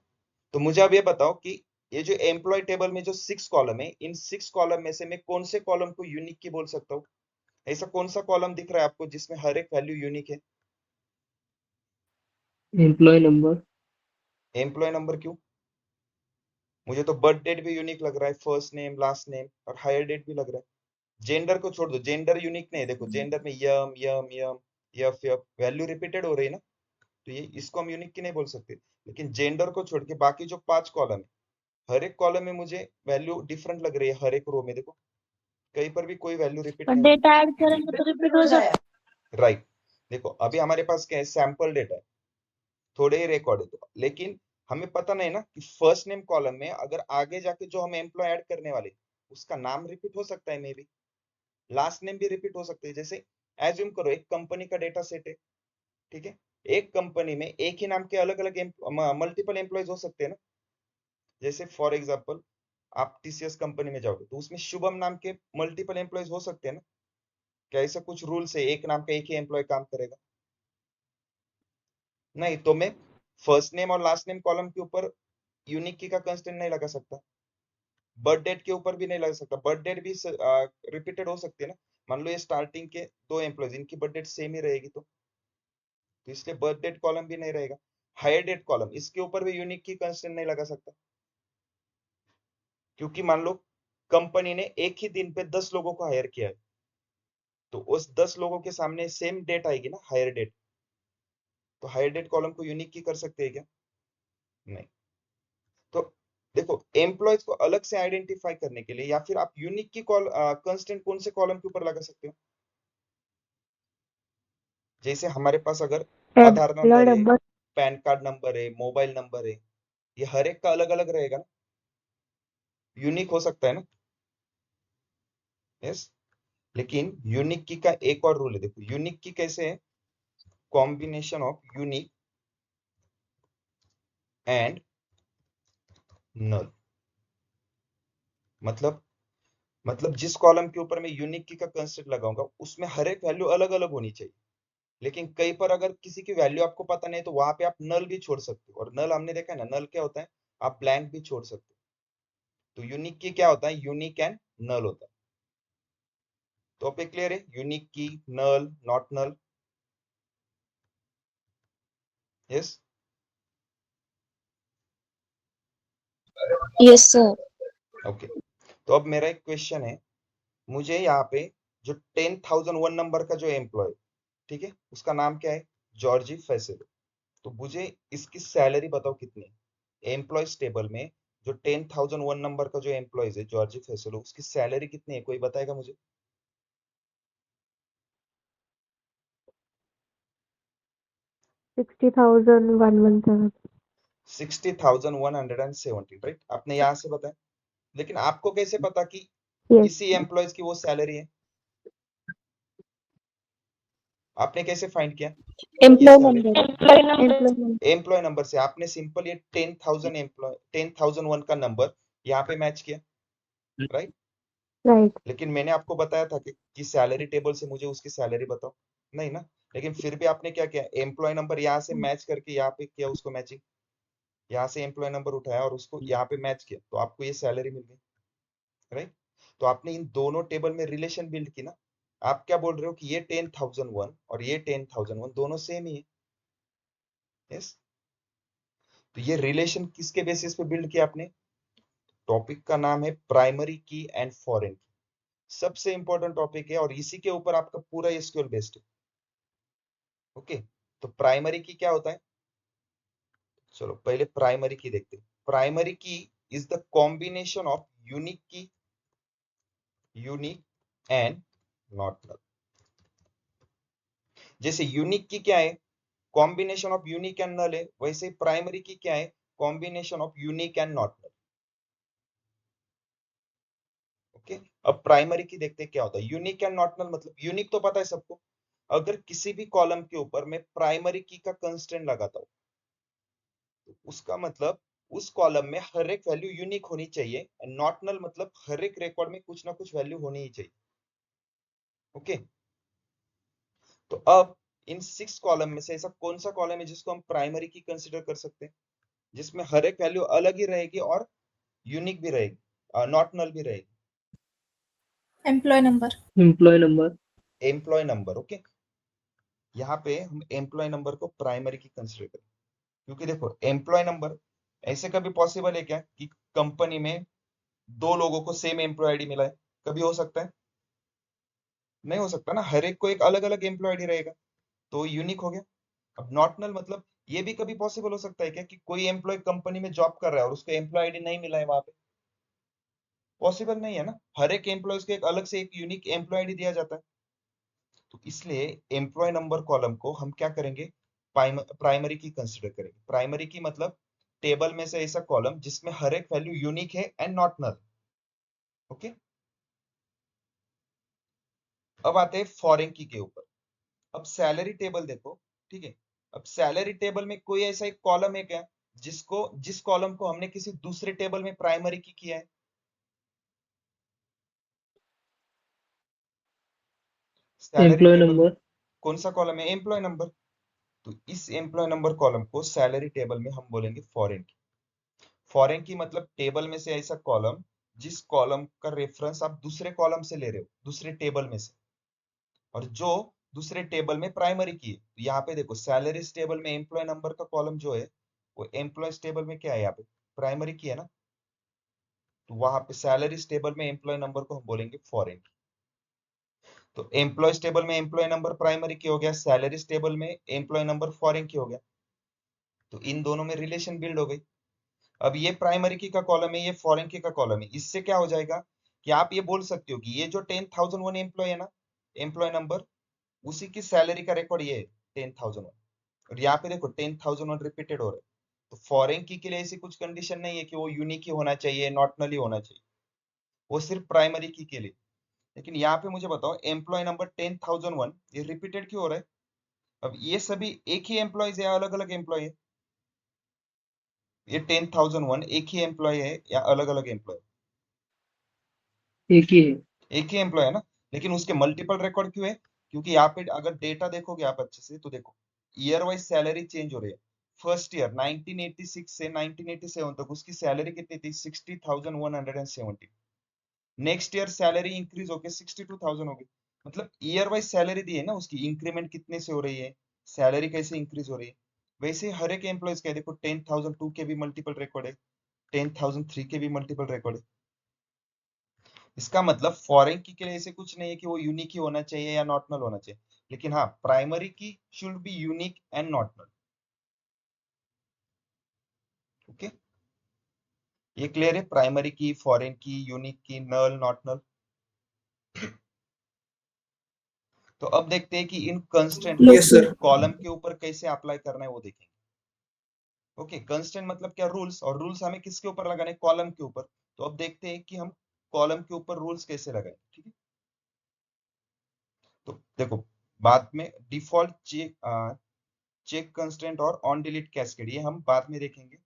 तो मुझे अब ये बताओ कि ये जो एम्प्लॉय टेबल में जो 6 कॉलम है, इन 6 कॉलम में से मैं कौन से कॉलम को यूनिक की बोल सकता हूँ? ऐसा कौन सा कॉलम दिख रहा है आपको जिसमें हर एक वैल्यू यूनिक है? Employee number. एम्प्लॉय नंबर क्यों? मुझे तो बर्थ डेट भी यूनिक लग रहा है, फर्स्ट नेम, लास्ट नेम और हायर डेट भी लग रहा है। जेंडर को छोड़ दो, जेंडर यूनिक नहीं है। देखो जेंडर में यम यम यम यफ यफ वैल्यू रिपीटेड हो रही है ना, तो ये इसको हम यूनिक की नहीं बोल सकते। लेकिन जेंडर को छोड़ के बाकी जो 5 कॉलम है, हर एक कॉलम में मुझे वैल्यू डिफरेंट लग रही है। हर एक रो में देखो कहीं पर भी कोई वैल्यू रिपीट पर नहीं हो रही। डेटा ऐड करेंगे तो रिपीट हो सकता है। राइट। देखो अभी हमारे पास क्या है, सैंपल डेटा है, थोड़े ही रिकॉर्ड है तो, लेकिन हमें पता नहीं ना कि फर्स्ट नेम कॉलम में अगर आगे जाके जो हम एम्प्लॉय ऐड करने वाले उसका नाम रिपीट हो सकता है, मे बी लास्ट नेम भी रिपीट हो सकते हैं। जैसे एज्यूम करो एक कंपनी का डेटा सेट है, ठीक है, एक कंपनी में एक ही नाम के अलग अलग मल्टीपल एम्प्लॉयज हो सकते हैं ना। जैसे फॉर एग्जांपल आप टीसीएस कंपनी में जाओगे तो उसमें शुभम नाम के मल्टीपल एम्प्लॉयज हो सकते हैं ना। क्या ऐसा कुछ रूल्स है एक नाम का एक ही एम्प्लॉय काम करेगा? नहीं। तो मैं फर्स्ट नेम और लास्ट नेम कॉलम के ऊपर यूनिक की का कंस्टेंट नहीं लगा सकता। बर्थ डेट के ऊपर भी नहीं लगा सकता। बर्थ डेट भी रिपीटेड हो सकती है ना। मान लो ये स्टार्टिंग के 2 एम्प्लॉयज, इनकी बर्थ डेट सेम ही रहेगी तो इसलिए बर्थ डेट कॉलम भी नहीं रहेगा। हायर डेट कॉलम, इसके ऊपर भी यूनिक की कंस्टेंट नहीं लगा सकता, क्योंकि मान लो कंपनी ने एक ही दिन पे 10 लोगों को हायर किया है, तो उस 10 लोगों के सामने सेम डेट आएगी ना, हायर डेट। तो हायर डेट कॉलम को यूनिक की कर सकते हैं क्या? नहीं। तो देखो एम्प्लॉयज को अलग से आइडेंटिफाई करने के लिए या फिर आप यूनिक की कंस्टेंट कौन से कॉलम के ऊपर लगा सकते हो? जैसे हमारे पास अगर आधार एम्प्लॉय नंबर है, नंबर पैन कार्ड नंबर है, मोबाइल नंबर है, ये हर एक का अलग अलग रहेगा ना, यूनिक हो सकता है ना। यस। लेकिन यूनिक की का एक और रूल है। देखो यूनिक की कैसे है, combination of unique and null. मतलब जिस कॉलम के ऊपर मैं यूनिक की का कंस्ट्रक्ट लगाऊंगा उसमें हर एक वैल्यू अलग अलग होनी चाहिए। लेकिन कहीं पर अगर किसी की वैल्यू आपको पता नहीं है तो वहां पे आप नल भी छोड़ सकते हो। और नल हमने देखा है ना, नल क्या होता है, आप ब्लैंक भी छोड़ सकते हो। तो यूनिक की क्या होता है, यूनिक एंड नल होता है। तो पे क्लियर है, unique key, null, not null. Yes. Yes sir. Okay. तो अब मेरा एक क्वेश्चन है, मुझे यहाँ पे जो 10,001 नंबर का जो एम्प्लॉय, ठीक है, उसका नाम क्या है, जॉर्जी फैसेलो। तो मुझे इसकी सैलरी बताओ कितनी है। एम्प्लॉयज टेबल में जो 10,001 नंबर का जो एम्प्लॉयज है जॉर्जी फैसेलो, उसकी सैलरी कितनी है, कोई बताएगा मुझे? 60,117 60,117, राइट, आपने यहाँ से बताया। लेकिन आपको कैसे पता कि यस इसी एम्प्लॉयज की वो सैलरी है? आपने कैसे फाइंड किया ये employee salary? Number. Employment employee number से आपने सिंपल ये 10,001 का नंबर यहाँ पे मैच किया, राइट। राइट लेकिन मैंने आपको बताया था कि सैलरी टेबल से मुझे उसकी सैलरी बताओ, नहीं ना। लेकिन फिर भी आपने क्या किया, एम्प्लॉय नंबर यहाँ से मैच करके यहाँ पे किया उसको मैचिंग, यहाँ से एम्प्लॉय नंबर उठाया और उसको यहाँ पे मैच किया तो आपको ये सैलरी मिल गई, राइट। तो आपने इन दोनों टेबल में रिलेशन बिल्ड की ना। आप क्या बोल रहे हो कि ये 10,001 और ये 10,001 दोनों सेम ही है। यस। तो ये रिलेशन किसके बेसिस पे बिल्ड किया आपने? टॉपिक का नाम है प्राइमरी की एंड फॉरेन की। सबसे इंपॉर्टेंट टॉपिक है और इसी के ऊपर आपका पूरा एसक्यूएल बेस्ड है। ओके। तो प्राइमरी की क्या होता है, चलो पहले प्राइमरी की देखते हैं। Primary key is the combination of unique key, unique and not null. जैसे यूनिक की क्या है, combination of unique and null है, वैसे प्राइमरी की क्या है, combination of unique and not null. Okay, अब प्राइमरी की देखते हैं क्या होता है। यूनिक एंड नॉट नल मतलब, यूनिक तो पता है सबको, अगर किसी भी कॉलम के ऊपर मैं प्राइमरी की का कंस्ट्रेंट लगाता हूं तो उसका मतलब उस कॉलम में हर एक वैल्यू यूनिक होनी चाहिए, एंड नॉट नल मतलब हर एक रिकॉर्ड में कुछ ना कुछ वैल्यू होनी ही चाहिए। ओके, तो अब इन 6 कॉलम में से ऐसा कौन सा कॉलम है जिसको हम प्राइमरी की कंसीडर कर सकते हैं, जिसमें हर एक वैल्यू अलग ही रहेगी और यूनिक भी रहेगी, नॉट नल भी रहेगी? Employee number. Employee number. Employee number. Okay, यहाँ पे हम एम्प्लॉय नंबर को प्राइमरी की कंसीडर करें, क्योंकि देखो एम्प्लॉय नंबर, ऐसे कभी पॉसिबल है क्या कि कंपनी में 2 लोगों को सेम एम्प्लॉय आईडी मिला है? कभी हो सकता है? नहीं हो सकता ना, हर एक को एक अलग अलग एम्प्लॉय आईडी रहेगा, तो यूनिक हो गया। अब नॉट नल मतलब ये भी कभी पॉसिबल हो सकता है क्या कि कोई एम्प्लॉय कंपनी में जॉब कर रहा है और उसको एम्प्लॉय आईडी नहीं मिला है वहां पे? पॉसिबल नहीं है ना, हर एक एम्प्लॉय को एक अलग से एक यूनिक एम्प्लॉय आईडी दिया जाता है। तो इसलिए एम्प्लॉय नंबर कॉलम को हम क्या करेंगे, प्राइमरी की कंसीडर करेंगे। प्राइमरी की मतलब टेबल में से ऐसा कॉलम जिसमें हर एक वैल्यू यूनिक है एंड नॉट नल। ओके, अब आते हैं फॉरेन की के ऊपर। अब सैलरी टेबल देखो, ठीक है, अब सैलरी टेबल में कोई ऐसा एक कॉलम है क्या जिस कॉलम को हमने किसी दूसरे टेबल में प्राइमरी की किया है? सैलरी एम्प्लॉय टेबल में नंबर। कौन सा कॉलम है? Employee number. तो इस एम्प्लॉय नंबर कॉलम को सैलरी टेबल में हम बोलेंगे फॉरेन की। फॉरेन की मतलब टेबल में से ऐसा कॉलम जिस कॉलम का रेफरेंस आप दूसरे कॉलम से ले रहे हो, दूसरे टेबल में से, और जो दूसरे टेबल में प्राइमरी की है। तो यहाँ पे देखो सैलरीज टेबल में एम्प्लॉय नंबर का कॉलम जो है वो एम्प्लॉयज टेबल में क्या है, यहाँ पे प्राइमरी की है ना, तो वहां पे सैलरीज टेबल में एम्प्लॉय नंबर को हम बोलेंगे फॉरेन की। तो एम्प्लॉयज टेबल में एम्प्लॉय नंबर प्राइमरी की हो गया, सैलरीज टेबल में एम्प्लॉय नंबर फॉरेन की हो गया, तो इन दोनों में रिलेशन बिल्ड हो गई। अब ये प्राइमरी की का कॉलम है, ये फॉरेन की का कॉलम है, इससे क्या हो जाएगा कि आप ये बोल सकते हो कि ये जो 10,001 एम्प्लॉय है ना, एम्प्लॉय नंबर, उसी की सैलरी का रिकॉर्ड ये है 10,001, और यहाँ पे देखो 10,001 रिपीटेड हो रहा है। तो फॉरेन की के लिए ऐसी कुछ कंडीशन नहीं है कि वो यूनिक ही होना चाहिए, नॉट नल ही होना चाहिए, वो सिर्फ प्राइमरी की के लिए। लेकिन यहाँ पे मुझे बताओ एम्प्लॉय नंबर 10,001 ये रिपीटेड क्यों हो रहा है? अब ये सभी एक ही एम्प्लॉयज है या अलग अलग एम्प्लॉय है? ये 10,001 एक ही एम्प्लॉय है या अलग अलग एम्प्लॉय? एक ही है। एक ही एम्प्लॉय है ना, लेकिन उसके मल्टीपल रिकॉर्ड क्यों है? क्योंकि यहाँ पे अगर डेटा देखोगे आप अच्छे से तो देखो ईयर वाइज सैलरी चेंज हो रही है। फर्स्ट ईयर 1986 से 1987 तक उसकी सैलरी कितनी थी? 60,170। नेक्स्ट ईयर सैलरी इंक्रीज होकर 62,000 हो गई। मतलब ईयर वाइज सैलरी दी है ना, उसकी इंक्रीमेंट कितने से हो रही है, सैलरी कैसे इंक्रीज हो रही है। वैसे हर एक एम्प्लॉयज का देखो 10,002 के भी मल्टीपल रिकॉर्ड है, 10,003 के भी मल्टीपल रिकॉर्ड है। इसका मतलब फॉरेन की के लिए ऐसे कुछ नहीं है कि वो यूनिक ही होना चाहिए या नॉट नल होना चाहिए, लेकिन हाँ primary key should be unique and not null. Okay, ये क्लियर है? Primary key, foreign key, unique key, null, not null. तो अब देखते हैं कि इन कंस्ट्रेंट को यस सर। कॉलम के ऊपर कैसे अप्लाई करना है वो देखेंगे। ओके, कंस्ट्रेंट मतलब क्या? रूल्स, और रूल्स हमें किसके ऊपर लगाने? कॉलम के ऊपर। तो अब देखते हैं कि हम कॉलम के ऊपर रूल्स कैसे लगाएं। ठीक है, तो देखो बाद में डिफॉल्ट चेक कंस्ट्रेंट और ऑन डिलीट कैस्केड ये हम बाद में देखेंगे,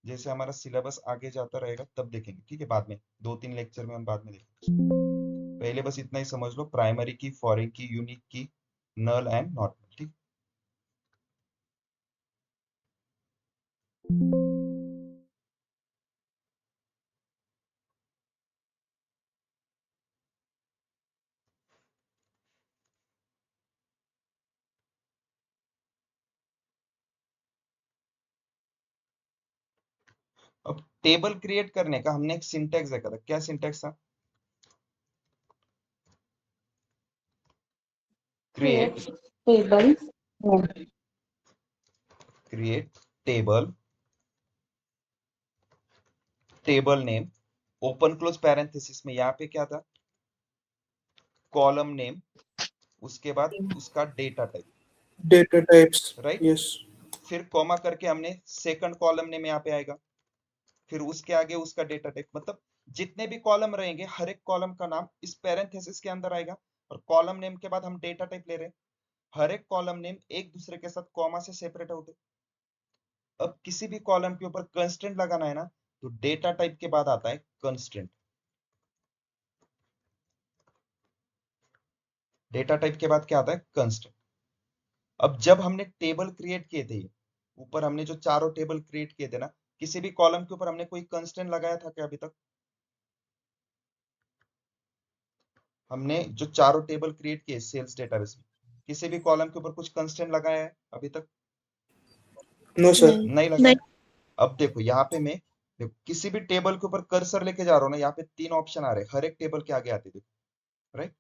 जैसे हमारा सिलेबस आगे जाता रहेगा तब देखेंगे। ठीक है, बाद में 2-3 लेक्चर में हम बाद में देखेंगे। पहले बस इतना ही समझ लो, primary key, foreign key, unique key, null and not नल। ठीक, अब टेबल क्रिएट करने का हमने एक सिंटेक्स देखा था, क्या सिंटेक्स था? Create table. Create table, table name, open close parenthesis में यहाँ पे क्या था? कॉलम नेम, उसके बाद उसका data type, data types, right. Yes. फिर कॉमा करके हमने सेकंड कॉलम नेम यहाँ पे आएगा, फिर उसके आगे उसका डेटा टाइप, मतलब जितने भी कॉलम रहेंगे हर एक कॉलम का नाम इस पैरेंथेसिस के अंदर आएगा, और कॉलम नेम के बाद हम डेटा टाइप ले रहे हैं। हर एक कॉलम नेम एक दूसरे के साथ कॉमा से सेपरेट आउट है। अब किसी भी कॉलम के ऊपर कंस्ट्रेंट लगाना है ना, तो डेटा टाइप के बाद आता है कंस्ट्रेंट। डेटा टाइप के बाद क्या आता है? कंस्ट्रेंट। अब जब हमने टेबल क्रिएट किए थे, ऊपर हमने जो चारों टेबल क्रिएट किए थे ना, किसी भी कॉलम के ऊपर हमने कोई कंस्ट्रेंट लगाया था क्या अभी तक? हमने जो चारों टेबल क्रिएट किए सेल्स डेटाबेस में, किसी भी कॉलम के ऊपर कुछ कंस्ट्रेंट लगाया है अभी तक? No sir. नहीं लगाया। अब देखो यहाँ पे मैं किसी भी टेबल के ऊपर कर्सर लेके जा रहा हूँ ना, यहाँ पे 3 ऑप्शन आ रहे हैं, हर एक टेबल के आगे आते देखो, राइट।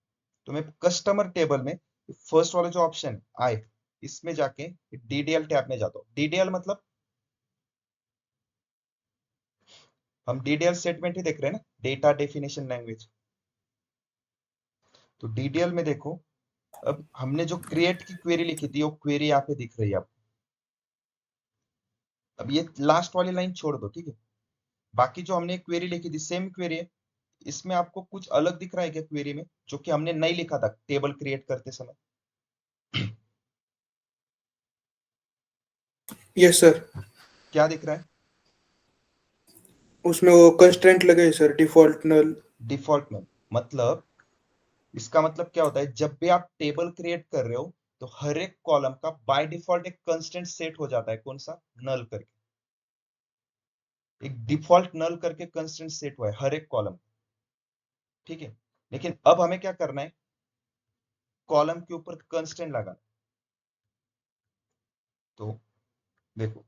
तो मैं कस्टमर टेबल में फर्स्ट वाला जो ऑप्शन आए, इसमें जाके डीडीएल टैब में जाता हूँ। डीडीएल मतलब हम डीडीएल स्टेटमेंट ही देख रहे हैं ना, डेटा डेफिनेशन लैंग्वेज। तो डीडीएल में देखो, अब हमने जो क्रिएट की क्वेरी लिखी थी वो क्वेरी यहाँ पे दिख रही है आपको। अब ये लास्ट वाली लाइन छोड़ दो, ठीक है। बाकी जो हमने क्वेरी लिखी थी सेम क्वेरी है, इसमें आपको कुछ अलग दिख रहा है क्या क्वेरी में, जो कि हमने नहीं लिखा था टेबल क्रिएट करते समय? Yes sir. क्या दिख रहा है? उसमें वो कंस्ट्रेंट लगे सर, डिफॉल्ट नल। डिफॉल्ट में मतलब इसका मतलब क्या होता है, जब भी आप टेबल क्रिएट कर रहे हो तो हर एक कॉलम का बाय डिफॉल्ट एक कंस्टेंट सेट हो जाता है। कौन सा? नल करके, एक डिफॉल्ट नल करके कंस्टेंट सेट हुआ है हर एक कॉलम, ठीक है। लेकिन अब हमें क्या करना है, कॉलम के ऊपर कंस्टेंट लगाना। तो देखो,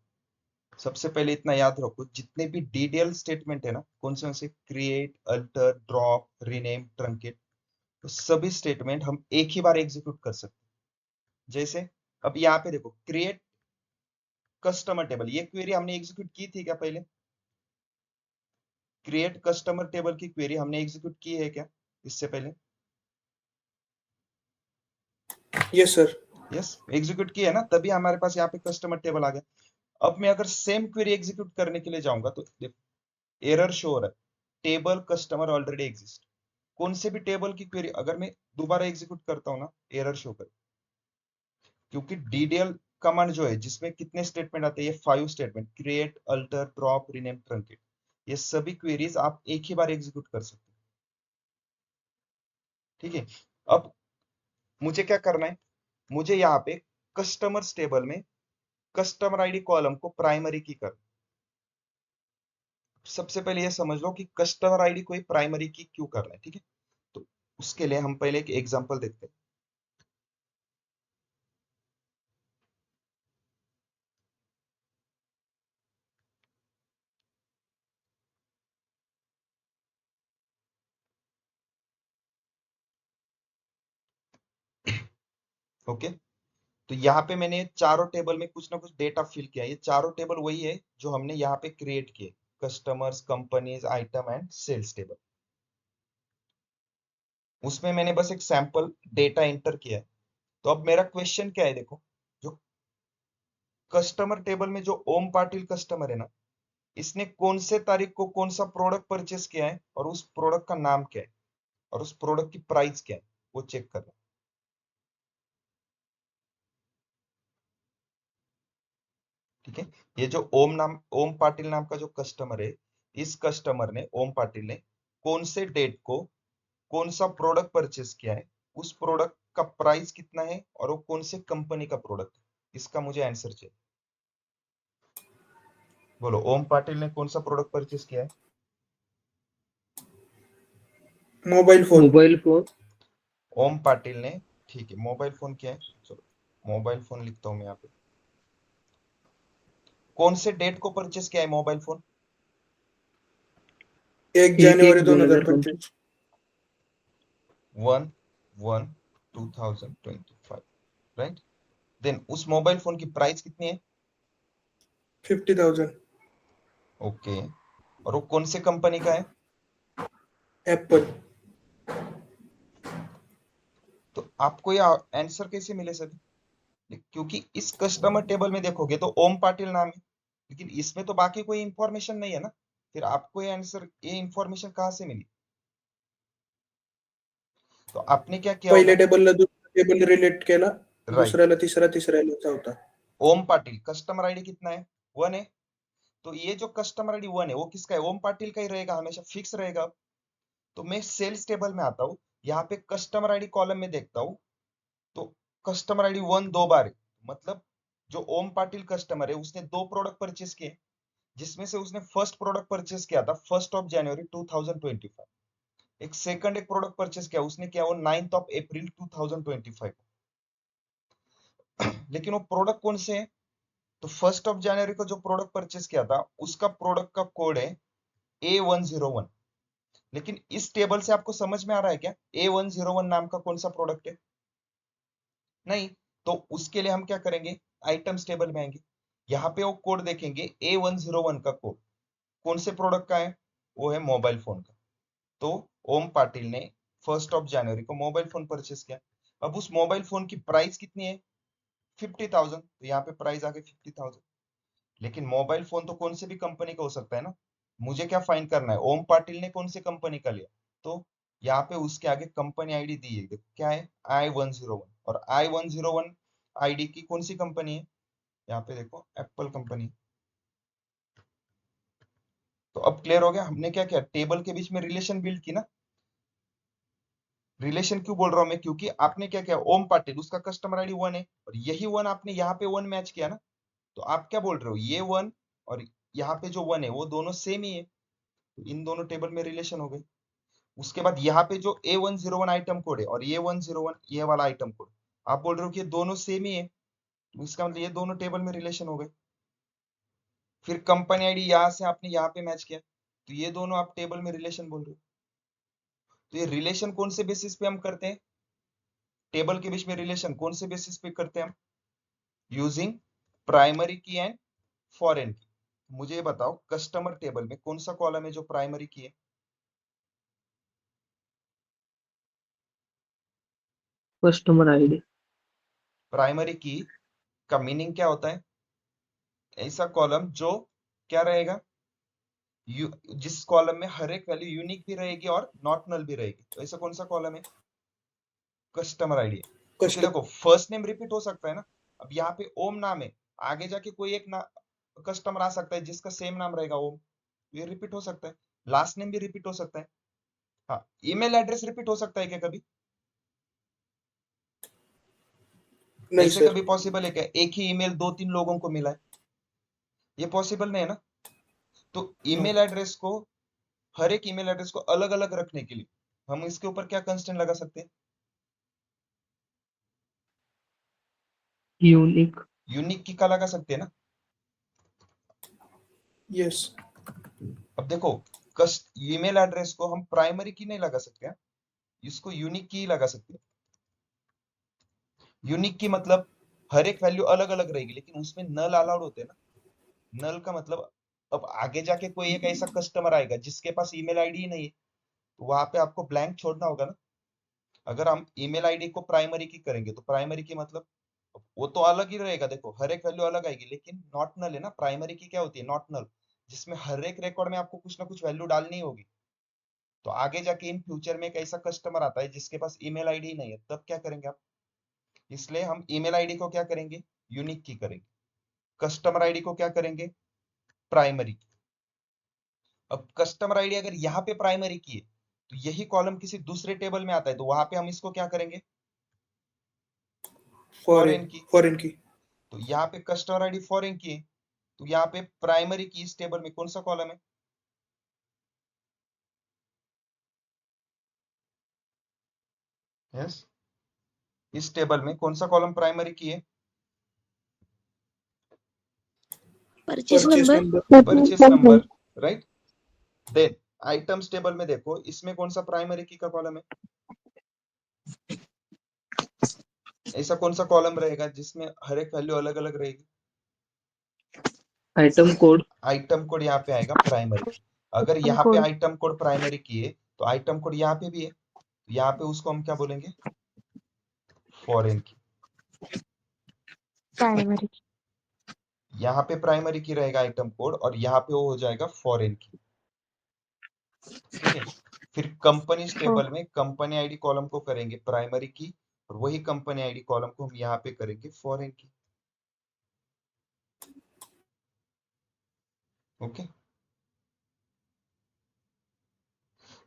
सबसे पहले इतना याद रखो, जितने भी डीडीएल स्टेटमेंट है ना, कौन से? Create, alter, drop, rename, truncate, तो सभी स्टेटमेंट हम एक ही बार एग्जीक्यूट कर सकते हैं। जैसे अब यहाँ पे देखो, क्रिएट कस्टमर टेबल, ये क्वेरी हमने एग्जीक्यूट की थी क्या पहले? क्रिएट कस्टमर टेबल की क्वेरी हमने एग्जीक्यूट की है क्या इससे पहले? Yes sir. यस, एग्जीक्यूट की है ना, तभी हमारे पास यहाँ पे कस्टमर टेबल आ गया। अब मैं अगर सेम क्वेरी एग्जीक्यूट करने के लिए जाऊंगा तो एरर शो हो रहा है, टेबल कस्टमर ऑलरेडी एग्जिस्ट। कौन से भी टेबल की क्वेरी अगर मैं दोबारा एग्जीक्यूट करता हूँ ना, एरर शो कर, क्योंकि डीडीएल कमांड जो है जिसमें कितने स्टेटमेंट आते हैं, ये 5 statement, create, alter, drop, rename, truncate, ये सभी क्वेरीज आप एक ही बार एग्जीक्यूट कर सकते हैं, ठीक है। अब मुझे क्या करना है, मुझे यहाँ पे कस्टमर्स टेबल में कस्टमर आईडी कॉलम को प्राइमरी की कर। सबसे पहले ये समझ लो कि कस्टमर आईडी को प्राइमरी की क्यों करना है, ठीक है। तो उसके लिए हम पहले एक एग्जांपल देखते हैं। ओके, तो यहाँ पे मैंने चारों टेबल में कुछ ना कुछ डेटा फिल किया। ये चारों टेबल वही है जो हमने यहाँ पे क्रिएट किए, customers, companies, item and sales table. उसमें मैंने बस एक सैंपल डेटा एंटर किया है। तो अब मेरा क्वेश्चन क्या है, देखो, जो कस्टमर टेबल में जो ओम पाटिल कस्टमर है ना, इसने कौन से तारीख को कौन सा प्रोडक्ट परचेस किया है और उस प्रोडक्ट का नाम क्या है और उस प्रोडक्ट की प्राइस क्या है, वो चेक करना, ठीक है। ये जो ओम पाटिल नाम का जो कस्टमर है, इस कस्टमर ने, ओम पाटिल ने, कौन से डेट को कौन सा प्रोडक्ट परचेस किया है, उस प्रोडक्ट का प्राइस कितना है और वो कौन से कंपनी का प्रोडक्ट है, इसका मुझे आंसर चाहिए। बोलो, ओम पाटिल ने कौन सा प्रोडक्ट परचेस किया है? Mobile phone. Mobile phone. Om Patil ने, ठीक है, मोबाइल फोन क्या है, चलो मोबाइल फोन लिखता हूं मैं यहाँ पे। कौन से डेट को परचेस किया है मोबाइल फोन? 1 जनवरी 2025। 1/1/2025, राइट। देन उस मोबाइल फोन की प्राइस कितनी है? 50,000। ओके, और वो कौन से कंपनी का है? एप्पल। तो आपको ये आंसर कैसे मिले सभी? क्योंकि इस कस्टमर टेबल में देखोगे तो ओम पाटिल नाम है, लेकिन इसमें तो बाकी कोई इंफॉर्मेशन नहीं है ना, फिर आपको ये आंसर, ये इंफॉर्मेशन कहाँ से मिली? तो आपने क्या किया पहिले होगा? टेबलला दुसरा टेबल रिलेट केला, राइट, दुसऱ्याला तिसरा, तिसऱ्याला चौथा. ओम पाटिल कस्टमर आईडी कितना है? 1 है। तो ये जो कस्टमर आईडी 1 है वो किसका है? ओम पाटिल का ही रहेगा, हमेशा फिक्स रहेगा। तो मैं सेल्स टेबल में आता हूँ, यहाँ पे कस्टमर आईडी कॉलम में देखता हूँ, तो कस्टमर आईडी 1 2 बार है, मतलब जो ओम पाटिल कस्टमर है उसने 2 प्रोडक्ट परचेस किए, जिसमें से उसने फर्स्ट प्रोडक्ट परचेस किया था 1 जनवरी 2025, एक सेकंड एक प्रोडक्ट परचेस किया उसने किया वो 9 अप्रैल 2025। लेकिन वो प्रोडक्ट कौन से है? तो 1 जनवरी को जो प्रोडक्ट परचेस किया था उसका प्रोडक्ट का कोड है A101। लेकिन इस टेबल से आपको समझ में आ रहा है क्या A101 नाम का कौन सा प्रोडक्ट है? नहीं। तो उसके लिए हम क्या करेंगे? आइटम्स टेबल में आएंगे, यहाँ पे वो कोड देखेंगे A101 का कोड कौन से प्रोडक्ट का है? वो है मोबाइल फोन का। तो ओम पाटिल ने 1 जनवरी को मोबाइल फोन परचेस किया। अब उस मोबाइल फोन की प्राइस कितनी है? 50,000। तो यहाँ पे प्राइस आ गई 50,000। लेकिन मोबाइल फोन तो कौन से भी कंपनी का हो सकता है ना, मुझे क्या फाइंड करना है? ओम पाटिल ने कौन सी कंपनी का लिया? तो यहाँ पे उसके आगे कंपनी आईडी दी है, देखो क्या है? I101। और I101 आईडी की कौन सी कंपनी है? यहाँ पे देखो एप्पल कंपनी। तो अब क्लियर हो गया, हमने क्या किया? टेबल के बीच में रिलेशन बिल्ड की ना। रिलेशन क्यों बोल रहा हूं मैं? क्योंकि आपने क्या किया? ओम पाटिल उसका कस्टमर आईडी 1 है, और यही 1 आपने यहाँ पे 1 मैच किया ना। तो आप क्या बोल रहे हो? ये 1 और यहाँ पे जो 1 है वो दोनों सेम ही है, तो इन दोनों टेबल में रिलेशन हो गई। उसके बाद यहाँ पे जो A101 आइटम कोड है और A101 ये वाला आइटम कोड, आप बोल रहे हो कि ये दोनों सेम ही है, तो इसका मतलब ये दोनों टेबल में रिलेशन हो गए। फिर कंपनी आईडी यहाँ से आपने यहाँ पे मैच किया, तो ये दोनों आप टेबल में रिलेशन बोल रहे हो। तो ये रिलेशन कौन से बेसिस पे हम करते हैं? टेबल के बीच में रिलेशन कौन से बेसिस पे करते हैं हम? यूजिंग प्राइमरी की एंड फॉरेन की। मुझे ये बताओ कस्टमर टेबल में कौन सा कॉलम है जो प्राइमरी की है? Customer ID. प्राइमरी की का मीनिंग क्या होता है? ऐसा कॉलम जो क्या रहेगा? जिस कॉलम में हर एक वैल्यू यूनिक भी रहेगी और नॉट नल भी रहेगी। तो ऐसा कौन सा कॉलम है? कस्टमर आईडी है। क्योंकि देखो फर्स्ट नेम रिपीट हो सकता है ना। अब यहाँ पे ओम नाम है, आगे जाके कोई एक ना कस्टमर आ सकता है जिसका सेम नाम रहेगा ओम, ये रिपीट हो सकता है। लास्ट नेम भी रिपीट हो सकता है। हाँ, ईमेल एड्रेस रिपीट हो सकता है क्या कभी? नहीं ऐसे सर. कभी पॉसिबल है क्या एक ही ईमेल 2-3 लोगों को मिला है? ये पॉसिबल नहीं है ना। तो ईमेल एड्रेस को, हर एक ईमेल एड्रेस को अलग अलग रखने के लिए हम इसके ऊपर क्या कंस्ट्रेंट लगा सकते हैं? यूनिक. यूनिक की का लगा सकते हैं ना। यस. अब देखो कस्ट ईमेल एड्रेस को हम प्राइमरी की नहीं लगा सकते हैं, इसको यूनिक की ही लगा सकते हैं। यूनिक की मतलब हर एक वैल्यू अलग अलग रहेगी, लेकिन उसमें नल अलाउड होते हैं ना। नल का मतलब अब आगे जाके कोई एक ऐसा कस्टमर आएगा जिसके पास ईमेल आईडी ही नहीं है, तो वहां पे आपको ब्लैंक छोड़ना होगा ना। अगर हम ईमेल आईडी को प्राइमरी की करेंगे तो प्राइमरी की मतलब वो तो अलग ही रहेगा, देखो हर एक वैल्यू अलग आएगी, लेकिन नॉट नल है ना। प्राइमरी की क्या होती है? नॉट नल, जिसमें हर एक रिकॉर्ड में आपको कुछ ना कुछ वैल्यू डालनी होगी। तो आगे जाके इन फ्यूचर में एक ऐसा कस्टमर आता है जिसके पास ईमेल आईडी ही नहीं है, तब क्या करेंगे आप? इसलिए हम ईमेल आईडी को क्या करेंगे? यूनिक की करेंगे। कस्टमर आईडी को क्या करेंगे? प्राइमरी की। अब कस्टमर आईडी अगर यहाँ पे प्राइमरी की है तो यही कॉलम किसी दूसरे टेबल में आता है, तो वहां पे हम इसको क्या करेंगे? फॉरेन की। फॉरेन की. तो यहाँ पे कस्टमर आईडी फॉरेन की है, तो यहाँ पे प्राइमरी की इस टेबल में कौन सा कॉलम है? यस, इस टेबल में कौन सा कॉलम प्राइमरी की है? Purchase purchase number. Number. Purchase number, right. Then items table में देखो इसमें कौन सा प्राइमरी की का कॉलम है? ऐसा कौन सा कॉलम रहेगा जिसमें हर एक वैल्यू अलग अलग रहेगी? Item code. आइटम कोड यहाँ पे आएगा प्राइमरी। अगर यहाँ पे आइटम कोड प्राइमरी की है तो आइटम कोड यहाँ पे भी है, तो यहाँ पे उसको हम क्या बोलेंगे? फॉरेन की। प्राइमरी की। यहाँ पे प्राइमरी की रहेगा आइटम कोड और यहाँ पे वो हो जाएगा फॉरेन की। ठीक है, फिर कंपनी टेबल में कंपनी आईडी कॉलम को करेंगे प्राइमरी की और वही कंपनी आईडी कॉलम को हम यहाँ पे करेंगे फॉरेन की। ओके,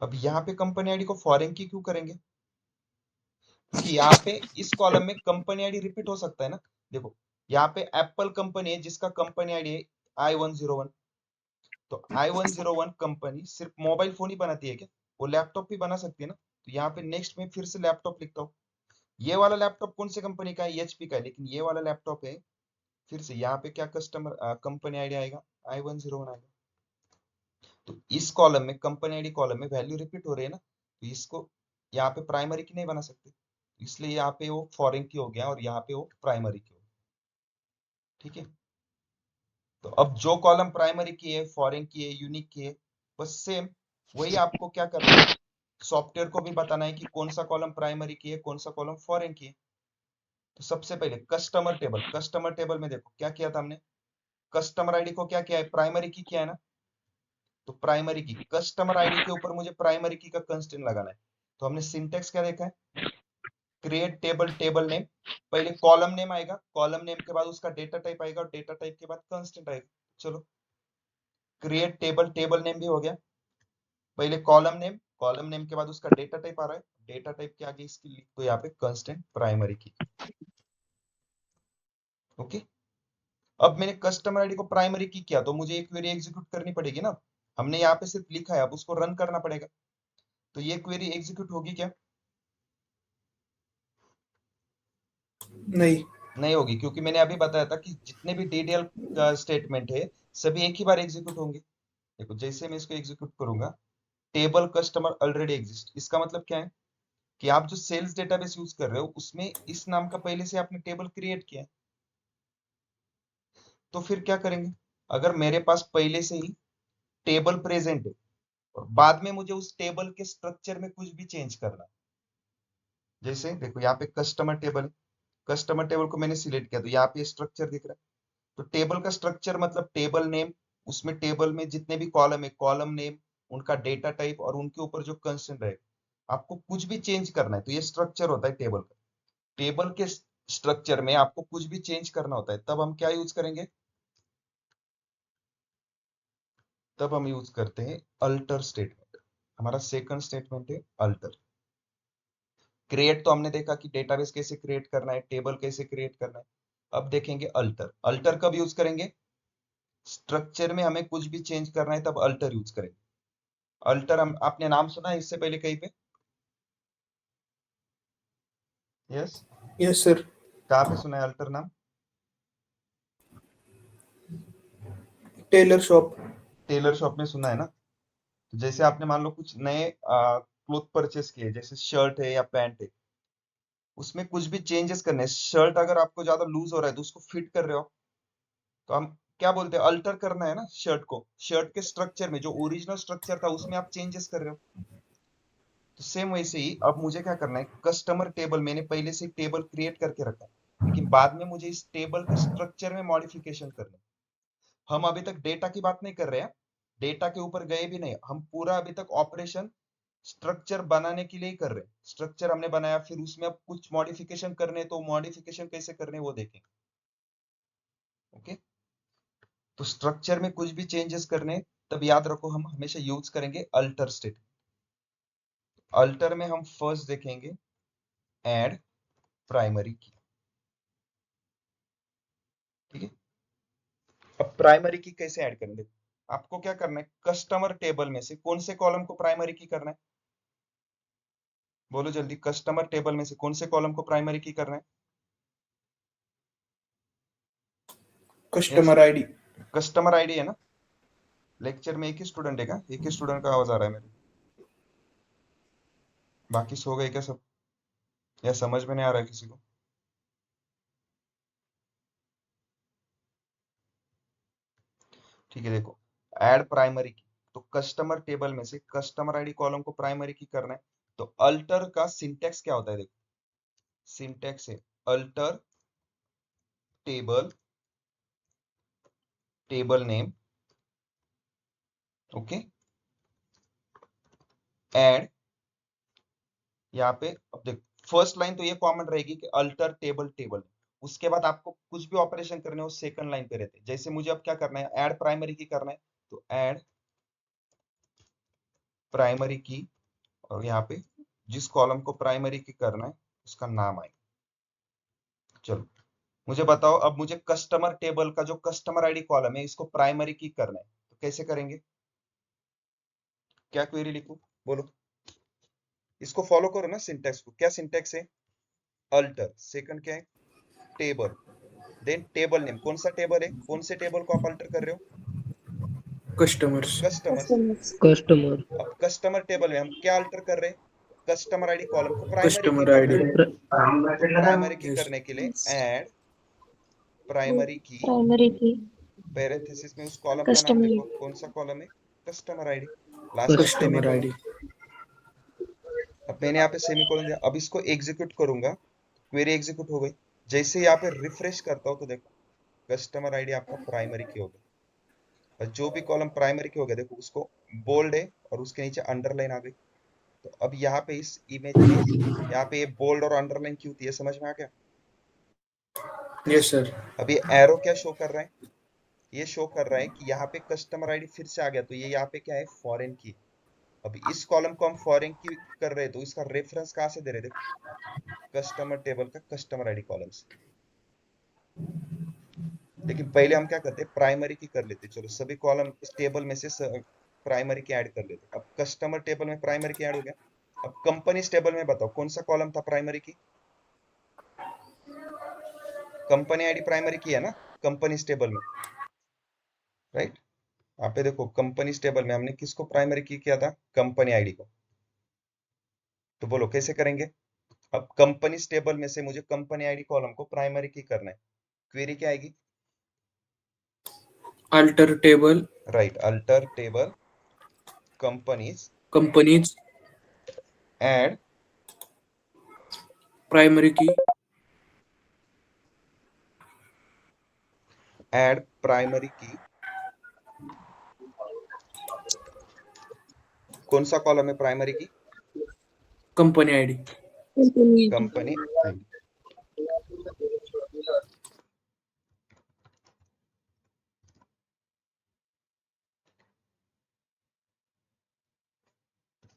अब यहाँ पे कंपनी आईडी को फॉरेन की क्यों करेंगे? क्योंकि यहाँ पे इस कॉलम में कंपनी आईडी रिपीट हो सकता है ना। देखो यहाँ पे एप्पल कंपनी है जिसका कंपनी आईडी है I101। तो I101 कंपनी सिर्फ मोबाइल फोन ही बनाती है क्या? वो लैपटॉप भी बना सकती है ना। तो यहाँ पे नेक्स्ट में फिर से लैपटॉप लिखता हूँ। ये वाला लैपटॉप कौन सी कंपनी का है? HP का है, लेकिन ये वाला लैपटॉप है। फिर से यहाँ पे क्या कस्टमर कंपनी आईडी आएगा? I101 आएगा। तो इस कॉलम में कंपनी आईडी कॉलम में वैल्यू रिपीट हो रही है ना, तो इसको यहाँ पे प्राइमरी की नहीं बना सकते, इसलिए यहाँ पे वो फॉरेन की हो गया और यहाँ पे वो प्राइमरी की हो गया। ठीक है, तो अब जो कॉलम प्राइमरी की है, फॉरेन की है, यूनिक की है, बस सेम वही आपको क्या करना है, सॉफ्टवेयर को भी बताना है कि कौन सा कॉलम प्राइमरी की है, कौन सा कॉलम फॉरेन की है। तो सबसे पहले कस्टमर टेबल में देखो क्या किया था हमने, कस्टमर आईडी को क्या किया है, प्राइमरी की किया है ना। तो प्राइमरी की कस्टमर आईडी के ऊपर मुझे प्राइमरी की का कंस्ट्रेंट लगाना है। तो हमने सिंटेक्स क्या देखा है, क्रिएट टेबल नेम, पहले कॉलम नेम आएगा, कॉलम नेम के बाद उसका डेटा टाइप आएगा और डेटा टाइप के बाद कंस्टेंट आएगा। चलो क्रिएट टेबल नेम भी हो गया, पहले कॉलम नेम के बाद उसका डेटा टाइप आ रहा है, डेटा टाइप के आगे इसकी लिख दो यहाँ पे कंस्टेंट प्राइमरी की। ओके, अब मैंने कस्टमर आईडी को प्राइमरी की किया तो मुझे एक क्वेरी एग्जीक्यूट करनी पड़ेगी ना। हमने यहाँ पे सिर्फ लिखा है, अब उसको रन करना पड़ेगा। तो ये क्वेरी एग्जीक्यूट होगी क्या? नहीं होगी, क्योंकि मैंने अभी बताया था कि जितने भी DDL स्टेटमेंट है सभी एक ही बार एग्जीक्यूट होंगे। देखो जैसे मैं इसको एग्जीक्यूट करूंगा, टेबल कस्टमर ऑलरेडी एग्जिस्ट, इसका मतलब क्या है कि आप जो सेल्स डेटाबेस यूज कर रहे हो उसमें इस नाम का पहले से आपने टेबल क्रिएट किया है। तो फिर क्या करेंगे, अगर मेरे पास पहले से ही टेबल प्रेजेंट है और बाद में मुझे उस टेबल के स्ट्रक्चर में कुछ भी चेंज करना है, जैसे देखो यहाँ पे कस्टमर टेबल है, कस्टमर टेबल को मैंने सिलेक्ट किया तो यहाँ पे स्ट्रक्चर दिख रहा है। तो टेबल का स्ट्रक्चर मतलब टेबल नेम, उसमें टेबल में जितने भी कॉलम है, कॉलम नेम, उनका डेटा टाइप और उनके ऊपर जो कंस्ट्रेंट रहेगा, आपको कुछ भी चेंज करना है तो ये स्ट्रक्चर होता है टेबल का। टेबल के स्ट्रक्चर में आपको कुछ भी चेंज करना होता है, तब हम क्या यूज करेंगे, तब हम यूज करते हैं अल्टर स्टेटमेंट। हमारा सेकंड स्टेटमेंट है अल्टर। क्रिएट तो हमने देखा कि डेटाबेस कैसे क्रिएट करना है, टेबल कैसे क्रिएट करना है। अब देखेंगे अल्टर। अल्टर कब यूज करेंगे, स्ट्रक्चर में हमें कुछ भी चेंज करना है तब अल्टर यूज करेंगे। अल्टर हम आपने नाम सुना है इससे पहले कहीं पे? Yes sir. कहाँ पे सुना है अल्टर नाम? Taylor shop. टेलर शॉप में सुना है ना। तो जैसे आपने मान लो कुछ नए क्लोथ परचेस किए, जैसे शर्ट है या पैंट है, उसमें कुछ भी चेंजेस करने हैं। शर्ट अगर आपको ज्यादा लूज हो रहा है तो उसको फिट कर रहे हो, तो हम क्या बोलते हैं, अल्टर करना है ना शर्ट को। शर्ट के स्ट्रक्चर में जो ओरिजिनल स्ट्रक्चर था उसमें आप चेंजेस कर रहे हो। तो सेम वैसे ही अब मुझे क्या करना है, कस्टमर टेबल मैंने पहले से टेबल क्रिएट करके रखा है, लेकिन बाद में मुझे इस टेबल के स्ट्रक्चर में मॉडिफिकेशन करना है। हम अभी तक डेटा की बात नहीं कर रहे हैं, डेटा के ऊपर गए भी नहीं, हम पूरा अभी तक ऑपरेशन स्ट्रक्चर बनाने के लिए ही कर रहे हैं। स्ट्रक्चर हमने बनाया, फिर उसमें अब कुछ मॉडिफिकेशन करने, तो मॉडिफिकेशन कैसे करने वो देखें। ओके, तो स्ट्रक्चर में कुछ भी चेंजेस करने, तब याद रखो हम हमेशा यूज करेंगे अल्टर स्टेटमेंट। अल्टर में हम फर्स्ट देखेंगे ऐड प्राइमरी की। ठीक है, अब प्राइमरी की कैसे ऐड करेंगे, आपको क्या करना है, कस्टमर टेबल में से कौन से कॉलम को प्राइमरी की करना है, बोलो जल्दी। कस्टमर टेबल में से कौन से कॉलम को प्राइमरी की करना है? Customer ID. कस्टमर आईडी है ना। लेक्चर में एक ही स्टूडेंट है क्या? एक ही स्टूडेंट का आवाज आ रहा है मेरे, बाकी सो गए क्या सब, या समझ में नहीं आ रहा है किसी को? ठीक है, देखो ऐड प्राइमरी की, तो कस्टमर टेबल में से कस्टमर आईडी कॉलम को प्राइमरी की करना है। तो अल्टर का सिंटेक्स क्या होता है, देखो सिंटैक्स है alter table name, okay, add, यहाँ पे अब देख फर्स्ट लाइन तो ये कॉमन रहेगी कि अल्टर टेबल, उसके बाद आपको कुछ भी ऑपरेशन करने हो सेकंड लाइन पे रहते, जैसे मुझे अब क्या करना है, ऐड प्राइमरी की करना है, तो ऐड प्राइमरी की, और यहाँ पे जिस कॉलम को प्राइमरी की करना है उसका नाम आए। चलो मुझे बताओ, अब मुझे कस्टमर टेबल का जो कस्टमर आईडी कॉलम है इसको प्राइमरी की करना है, तो कैसे करेंगे, क्या क्वेरी लिखूं, बोलो, इसको फॉलो करो ना सिंटैक्स को, क्या सिंटैक्स है, अल्टर, सेकंड क्या है, टेबल, देन टेबल नेम, कौन सा टेबल है, कौन से टेबल को आप अल्टर कर रहे हो, कस्टमर्स। कस्टमर्स। कस्टमर अब कस्टमर टेबल में हम क्या अल्टर कर रहे हैं, कस्टमर आईडी कॉलम को प्राइमरी की कस्टमर करना आईडी। है, तो प्राइमरी की Yes. करने के लिए ऐड प्राइमरी की, प्राइमरी की पैरेंथेसिस में उस कॉलम का नाम कस्टमर लिखो, कौन सा कॉलम है, कस्टमर आईडी, लास्ट में कस्टमर सेमीकोलन। आईडी। अब मैंने यहाँ पे सेमीकोलन दिया, अब इसको एग्जीक्यूट करूंगा, क्वेरी एग्जीक्यूट हो गई, जैसे यहाँ पे रिफ्रेश करता हूँ तो देखो कस्टमर आईडी आपका प्राइमरी की हो गई, और जो भी कॉलम प्राइमरी की हो गया देखो उसको बोल्ड है और उसके नीचे अंडरलाइन आ गई। तो अब यहाँ पे इस इमेज में यहाँ पे ये बोल्ड और अंडरलाइन क्यों थी, ये समझ में आ गया। Yes sir. अब ये एरो क्या शो कर रहा है, ये शो कर रहा है कि यहाँ पे कस्टमर आईडी फिर से आ गया, तो ये यहाँ पे क्या है, फॉरेन की। अब इस कॉलम को हम फॉरेन की कर रहे हैं तो इसका रेफरेंस कहाँ से दे रहे, देखो कस्टमर टेबल का कस्टमर आईडी कॉलम से। लेकिन पहले हम क्या करते, प्राइमरी की कर लेते, चलो सभी कॉलम इस टेबल में से प्राइमरी की ऐड कर लेते। अब कस्टमर टेबल में प्राइमरी की ऐड हो गया, अब कंपनी टेबल में बताओ कौन सा कॉलम था प्राइमरी की, कंपनी आईडी प्राइमरी की है ना कंपनी टेबल में, राइट। यहाँ पे देखो कंपनी टेबल में हमने किसको प्राइमरी की किया था, कंपनी आईडी को। तो बोलो कैसे करेंगे, अब कंपनी टेबल में से मुझे कंपनी आईडी कॉलम को प्राइमरी की करना है, क्वेरी क्या आएगी, alter table right, alter table companies companies add primary key add primary की, कौन सा कॉलम है प्राइमरी की, company ID. Company ID.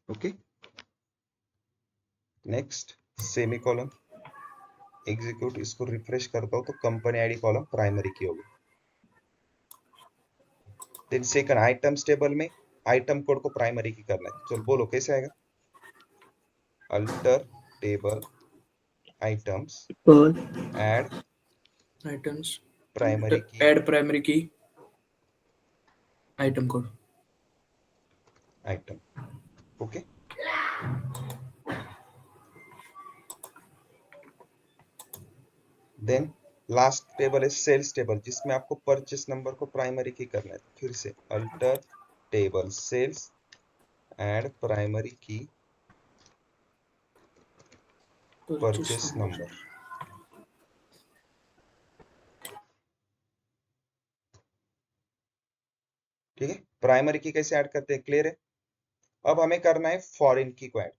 Okay, next semicolon, execute, इसको रिफ्रेश करता हूं तो कंपनी आईडी कॉलम प्राइमरी की होगी। देन सेकंड आइटम्स टेबल में आइटम कोड को प्राइमरी की करना है, चलो बोलो कैसे आएगा, alter table items add items primary key, add primary key item code. Item, okay. Then last table है सेल्स टेबल, जिसमें आपको परचेस नंबर को प्राइमरी की करना है, फिर से alter table sales add primary की परचेस नंबर, ठीक है। प्राइमरी की कैसे ऐड करते हैं, क्लियर है। अब हमें करना है फॉरेन की को ऐड,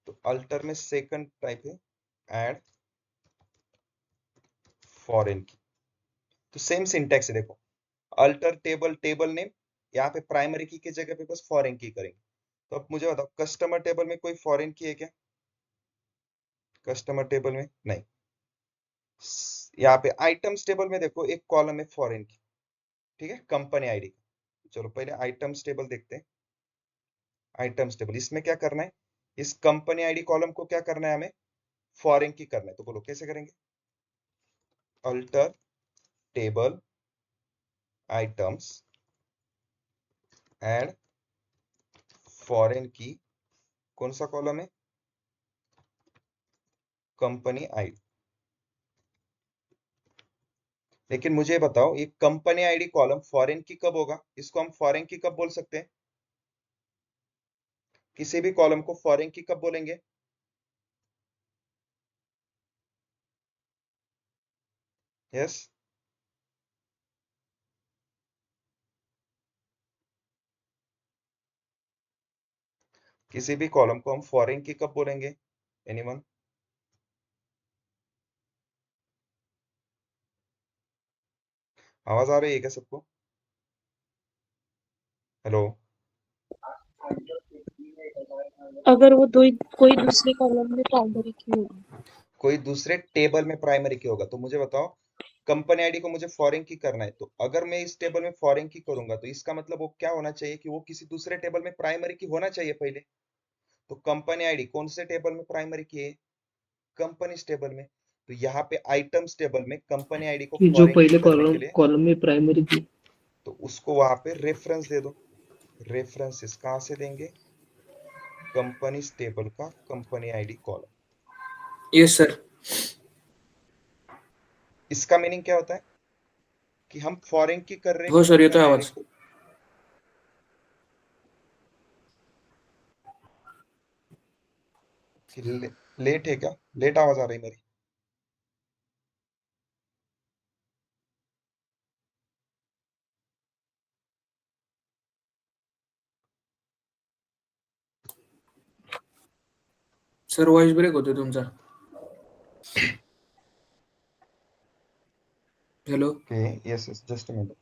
तो अल्टर में सेकंड टाइप है ऐड फॉरेन की, तो सेम सिंटैक्स है, देखो अल्टर टेबल नेम, यहाँ पे प्राइमरी की जगह पे बस फॉरेन की करेंगे। तो अब मुझे बताओ कस्टमर टेबल में कोई फॉरेन की है क्या, कस्टमर टेबल में नहीं। यहाँ पे आइटम्स टेबल में देखो एक कॉलम है फॉरेन की, ठीक है, कंपनी आईडी। चलो पहले आइटम्स टेबल देखते हैं, आइटम्स टेबल, इसमें क्या करना है, इस कंपनी आईडी कॉलम को क्या करना है, हमें फॉरेन की करना है, तो बोलो कैसे करेंगे, alter table items add foreign की, कौन सा कॉलम है, कंपनी आईडी। लेकिन मुझे बताओ ये कंपनी आईडी कॉलम फॉरेन की कब होगा, इसको हम फॉरेन की कब बोल सकते हैं, किसी भी कॉलम को फॉरेन की कब बोलेंगे, यस, किसी भी कॉलम को हम फॉरेन की कब बोलेंगे? एनीवन? आवाज आ रही है क्या सबको? हेलो? अगर वो दो कोई दूसरे कॉलम में प्राइमरी की होगी। कोई दूसरे टेबल में प्राइमरी की होगा, तो मुझे बताओ, कंपनी आईडी को मुझे फॉरेन की करना है, तो अगर मैं इस टेबल में फॉरेन की करूंगा तो इसका मतलब वो क्या होना चाहिए कि वो किसी दूसरे टेबल में प्राइमरी की होना चाहिए पहले। तो कंपनी आईडी कौन से टेबल में प्राइमरी की है? कंपनीज टेबल में। तो यहाँ पे आइटम्स टेबल में कंपनी आईडी को कि जो फॉरेन की पहले करने के लिए, कॉलम में प्राइमरी थी। तो उसको वहां पे रेफरेंस दे दो। रेफरेंसेस कहाँ से देंगे? कंपनीज टेबल का company ID column. Yes sir. इसका मीनिंग क्या होता है कि हम फॉरेन की कर रहे हैं हो सर, येतोय कंपनी आईडी आवाज. को। कि लेट है क्या? लेट आवाज आ रही मेरी? सर व्हॉइस ब्रेक होतोय तुमचा. Hello. Okay, yes yes, just a minute.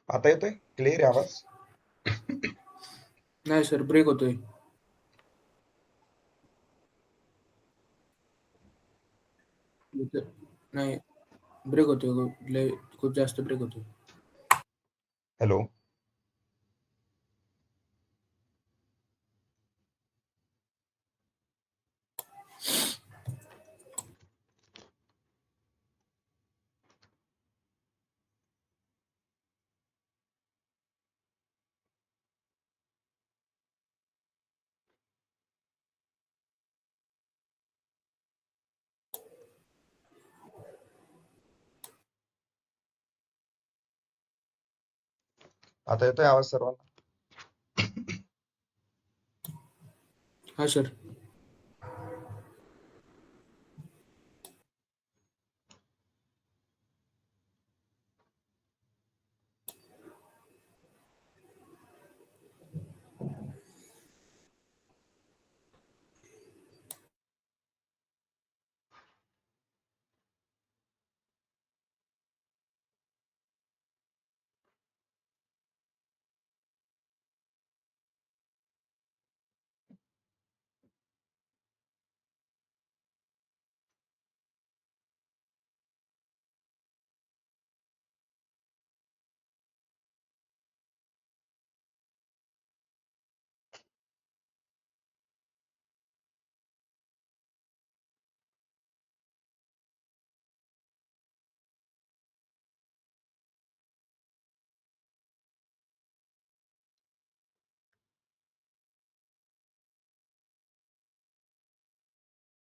आता येतोय क्लिअर आहे आवाज? नाही सर, ब्रेक होतोय. नाही, ब्रेक होतोय. लय खूप जास्त ब्रेक होतोय. हेलो? आता येतोय आवाज सर्वांना? हा सर.